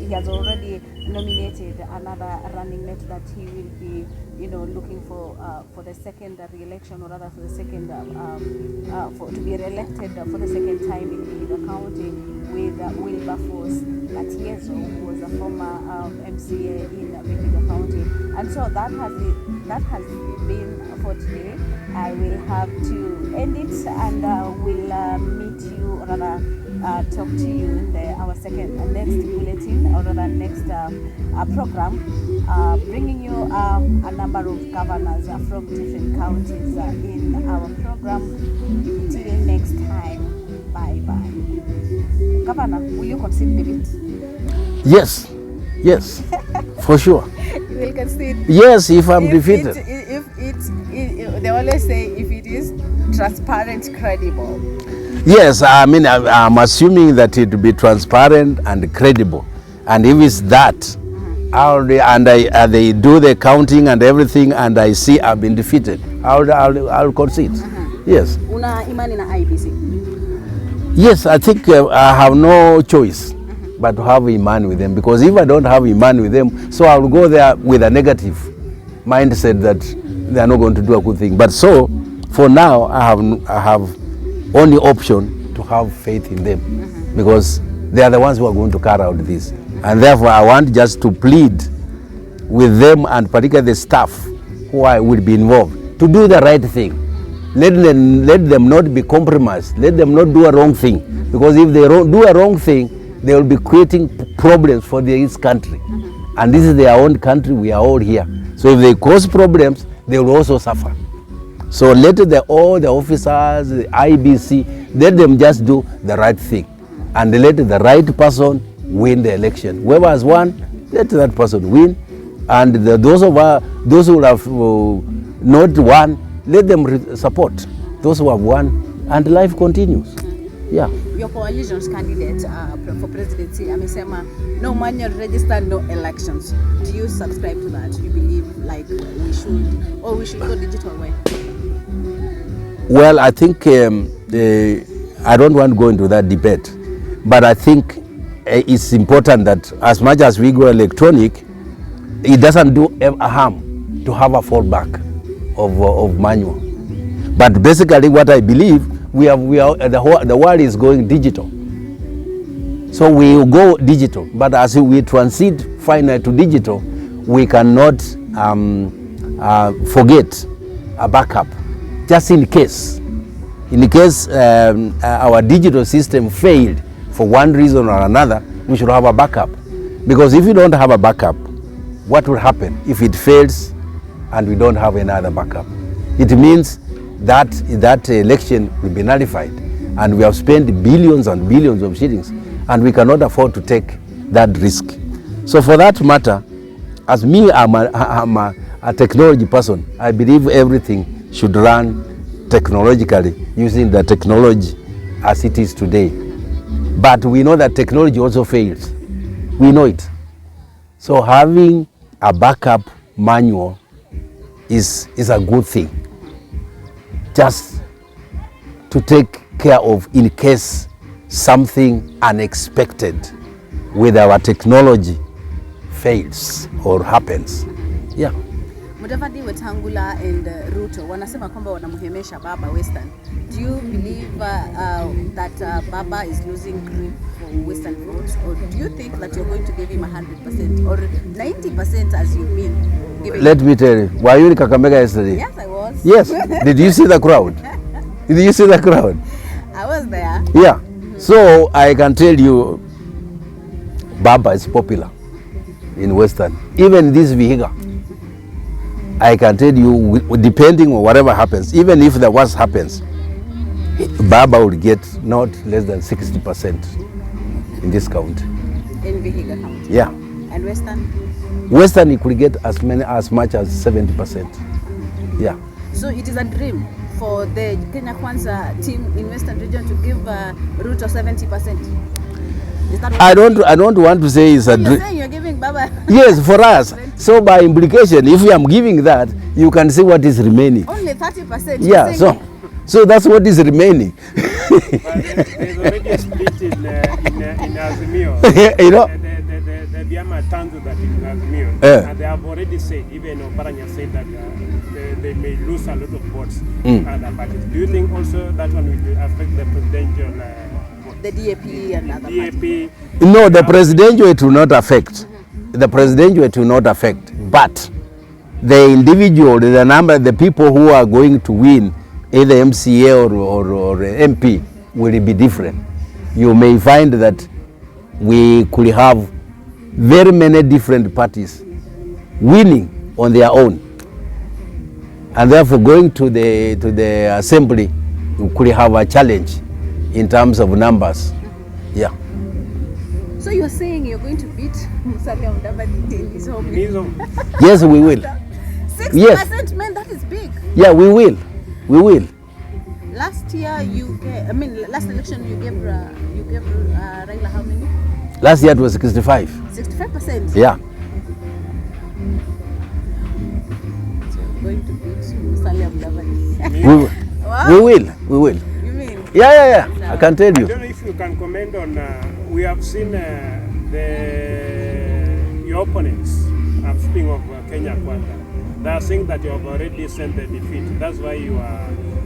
he has already nominated another running mate that he will be looking for the second re-election, or rather for the second to be re-elected for the second time in Vihiga County, with Wilberforce Matiezo, who was a former MCA in Vihiga County. And so that has been for today. I will have to end it, and we'll meet you, rather talk to you in our next bulletin, or rather next program, bringing you a number of governors from different counties in our program. Till next time, bye-bye. Governor, will you concede the bit? Yes, for sure. You will concede? Yes, if I'm defeated. They always say if it is transparent, credible. Yes, I mean, I'm assuming that it will be transparent and credible. And if it's that, they do the counting and everything, and I see I've been defeated, I'll concede. Yes. Una imani na IBC? Yes, I think I have no choice but to have iman with them, because if I don't have iman with them, so I'll go there with a negative mindset that they are not going to do a good thing. But so, for now, I have only option to have faith in them, because they are the ones who are going to carry out this. And therefore, I want just to plead with them, and particularly the staff who will be involved, to do the right thing. Let them not be compromised. Let them not do a wrong thing, because if they do a wrong thing, they will be creating problems for this country. And this is their own country. We are all here. So if they cause problems, they will also suffer. So let all the officers, the IBC, let them just do the right thing, and let the right person win the election. Whoever has won, let that person win. And those who have not won, let them support those who have won, and life continues. Yeah. Your coalition's candidate for presidency, amesema no manual register, no elections. Do you subscribe to that? Do you believe like we should go digital way? Well, I think I don't want to go into that debate, but I think it's important that as much as we go electronic, it doesn't do a harm to have a fallback of manual. But basically, what I believe, the world is going digital, so we will go digital. But as we transit finally to digital, we cannot forget a backup, just in case our digital system failed for one reason or another. We should have a backup, because if you don't have a backup, what will happen if it fails and we don't have another backup? It means that election will be nullified, and we have spent billions and billions of shillings, and we cannot afford to take that risk. So for that matter, as me, I'm a technology person. I believe everything should run technologically, using the technology as it is today. But we know that technology also fails. We know it. So having a backup manual is a good thing, just to take care of in case something unexpected with our technology fails or happens. Yeah. Mudavadi, Wetangula and Ruto wanasema kwamba wanamuhemesha Baba Western. Do you believe that Baba is losing grip for Western votes, or do you think that you're going to give him 100% or 90% as you've been giving? Let me tell you, were you in Kakamega yesterday? Yes, I was. Yes. Did you see the crowd? Did you see the crowd? I was there. Yeah. So I can tell you, Baba is popular in Western. Even this Vihiga, I can tell you, depending on whatever happens, even if the worst happens, Baba will get not less than 60% in this county. In Vihiga county? Yeah. And Western? Western, he could get as much as 70%. Yeah. So it is a dream for the Kenya Kwanza team in Western region to give Ruto 70%. Is that what I don't want to say it's a dream. You're saying you're giving Baba? Yes, for us. So by implication, if I am giving that, you can see what is remaining. Only 30%. Yeah, so that's what is remaining. There's already a split in Azimio. You know? The Biama Tanzu that in Azimio. And they have already said, even Oparanya said that they may lose a lot of votes other parties. Do you think also that one will affect the presidential the DAP and other parties? No, the presidential it will not affect. The presidential it will not affect. But the individual, the number, the people who are going to win either MCA or MP will be different. you may find that we could have very many different parties winning on their own, and therefore going to the assembly, we could have a challenge in terms of numbers. Yeah. So you're saying you're going to beat Musalia Mudavadi in his home? Yes, we will. 6%, Yes. man, that is big. Yeah, we will. We will. Last year last election you gave Raila how many? Last year it was 65. 65%? Yeah. So you're going to beat Musalia Mudavadi? We will. Wow. We will. We will. You mean? Yeah. I can tell I you. don't know if you can comment on, we have seen your opponents, I'm speaking of Kenya Kwanza, they are saying that you have already sent the defeat. That's why you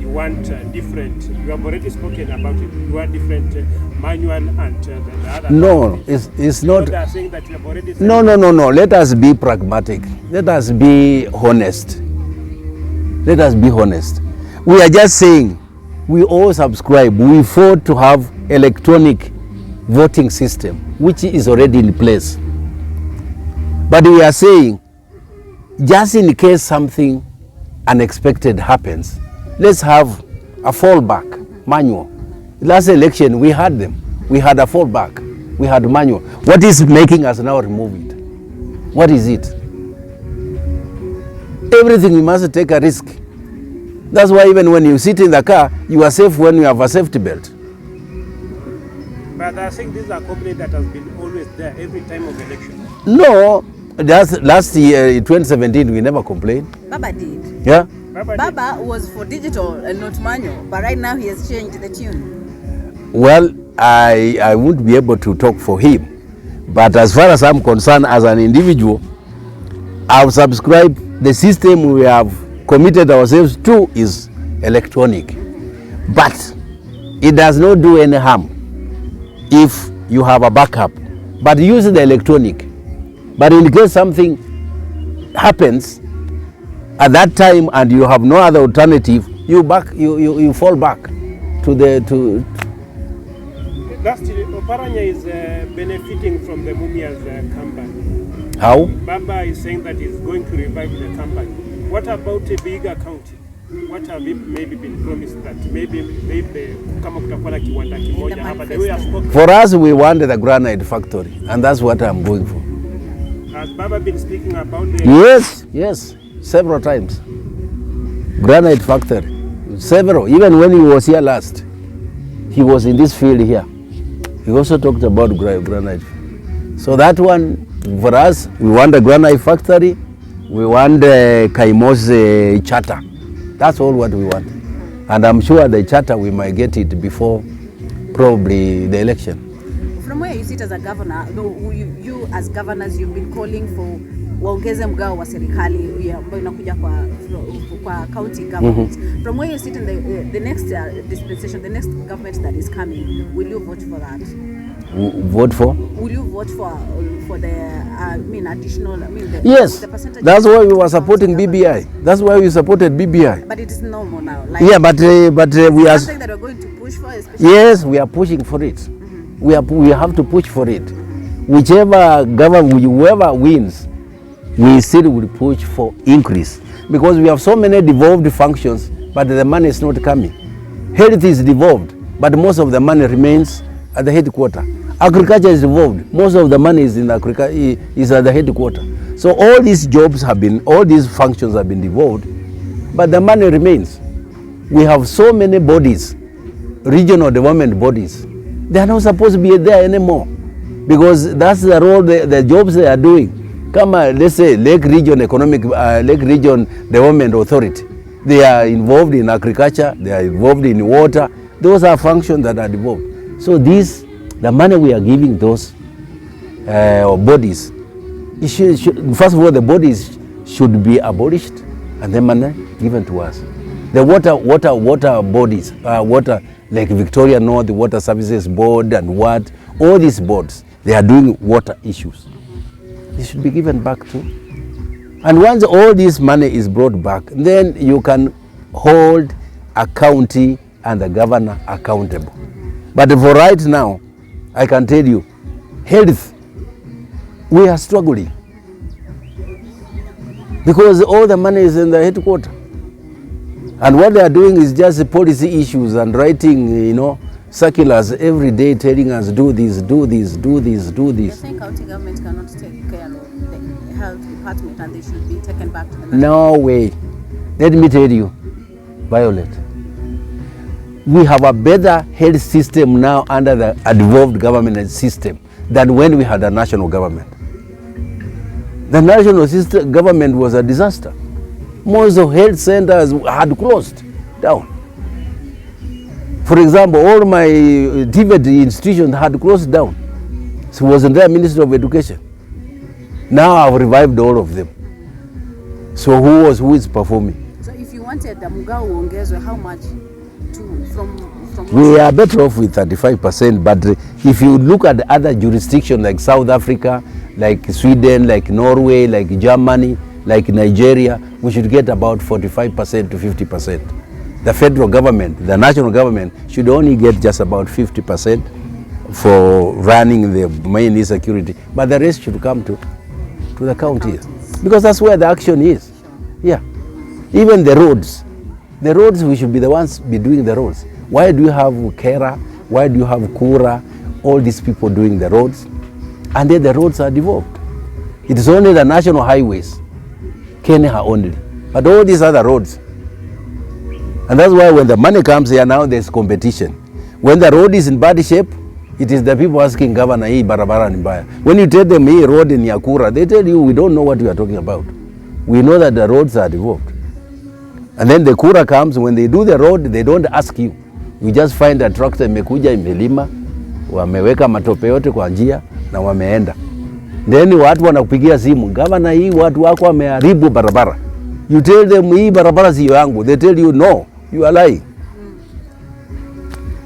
want different, you have already spoken about it, you want different manual and the other. No, it's not. So they are saying that you have already sent No. Let us be pragmatic. Let us be honest. Let us be honest. We are just saying we all subscribe. We fought to have electronic voting system, which is already in place. But we are saying, just in case something unexpected happens, let's have a fallback manual. Last election, we had them. We had a fallback. We had manual. What is making us now remove it? What is it? Everything we must take a risk. That's why even when you sit in the car, you are safe when you have a safety belt. But I think this is a company that has been always there every time of election. No, that's last year, in 2017, we never complained. Baba did. Yeah? Baba was for digital and not manual, but right now he has changed the tune. Well, I won't be able to talk for him. But as far as I'm concerned, as an individual, I've subscribed. The system we have committed ourselves to is electronic. But it does not do any harm if you have a backup. But use the electronic. But in case something happens at that time and you have no other alternative, you fall back to the Lastly, Oparanya is benefiting from the Mumia's campaign. How? Baba is saying that he's going to revive the campaign. What about a Vihiga County? What have maybe been promised that maybe kama kutakuwa na kiwanda kimoja hapa? The way I spoke. For us, we want the granite factory, and that's what I'm going for. Has Baba been speaking about the... Yes, several times. Granite factory, several. Even when he was here last, he was in this field here. He also talked about granite. So that one, for us, we want a granite factory. We want the Kaimo's charter. That's all what we want. And I'm sure the charter, we might get it before probably the election. From where you sit as a governor, you as governors, you've been calling for waongeze mgao wa serikali ambayo inakuja kwa county governments. From where you sit in the next dispensation, the next government that is coming, will you vote for that? Vote for? Will you vote for the additional? Yes, the percentage. that's why we were supporting BBI. That's why we supported BBI. But it is normal now. Like, yeah, but we are something that we're going to push for. Yes, we are pushing for it. We have to push for it. Whichever government, whoever wins, we still will push for increase, because we have so many devolved functions, but the money is not coming. Health is devolved, but most of the money remains at the headquarters. Agriculture is devolved, most of the money is is at the headquarters. So all these all these functions have been devolved, but the money remains. We have so many bodies, regional development bodies. They are not supposed to be there anymore, because that's the role, the jobs they are doing. Come on, let's say Lake Region Development Authority. They are involved in agriculture, they are involved in water. Those are functions that are devolved. So the money we are giving those bodies, first of all, the bodies should be abolished and the money given to us. The water bodies, like Victoria North, the Water Services Board and all these boards, they are doing water issues. They should be given back to. And once all this money is brought back, then you can hold a county and the governor accountable. But for right now, I can tell you, health, we are struggling. Because all the money is in the headquarters. And what they are doing is just policy issues and writing, circulars every day telling us do this, do this, do this, do this. You think county government cannot take care of the health department and they should be taken back to the No way. Let me tell you, Violet, we have a better health system now under the devolved government system than when we had a national government. The national government was a disaster. Most of health centers had closed down. For example, all my TVET institutions had closed down. So wasn't there Minister of Education? Now I've revived all of them. So who is performing? So if you wanted the Mugao Ongezwe, how much from we are better off with 35%, but if you look at other jurisdictions like South Africa, like Sweden, like Norway, like Germany, like Nigeria, we should get about 45% to 50%. The federal government, the national government, should only get just about 50% for running the main security, but the rest should come to the counties, because that's where the action is. Yeah, even the roads, we should be the ones be doing the roads. Why do you have Kera? Why do you have Kura? All these people doing the roads, and then the roads are devolved. It is only the national highways, Kenya only, but all these other roads. And that's why when the money comes here now, there's competition. When the road is in bad shape, it is the people asking governor, hii barabara ni mbaya. When you tell them hii road in Yakura, they tell you, we don't know what you are talking about. We know that the roads are devolved. And then the Kura comes, when they do the road, they don't ask you. You just find a tractor imekuja imelima, wameweka matope yote kwa njia na wameenda. Then watu wanakupigia simu, governor, hii watu wako wameharibu barabara. You tell them hii barabara sio yangu. They tell you no, you are lying.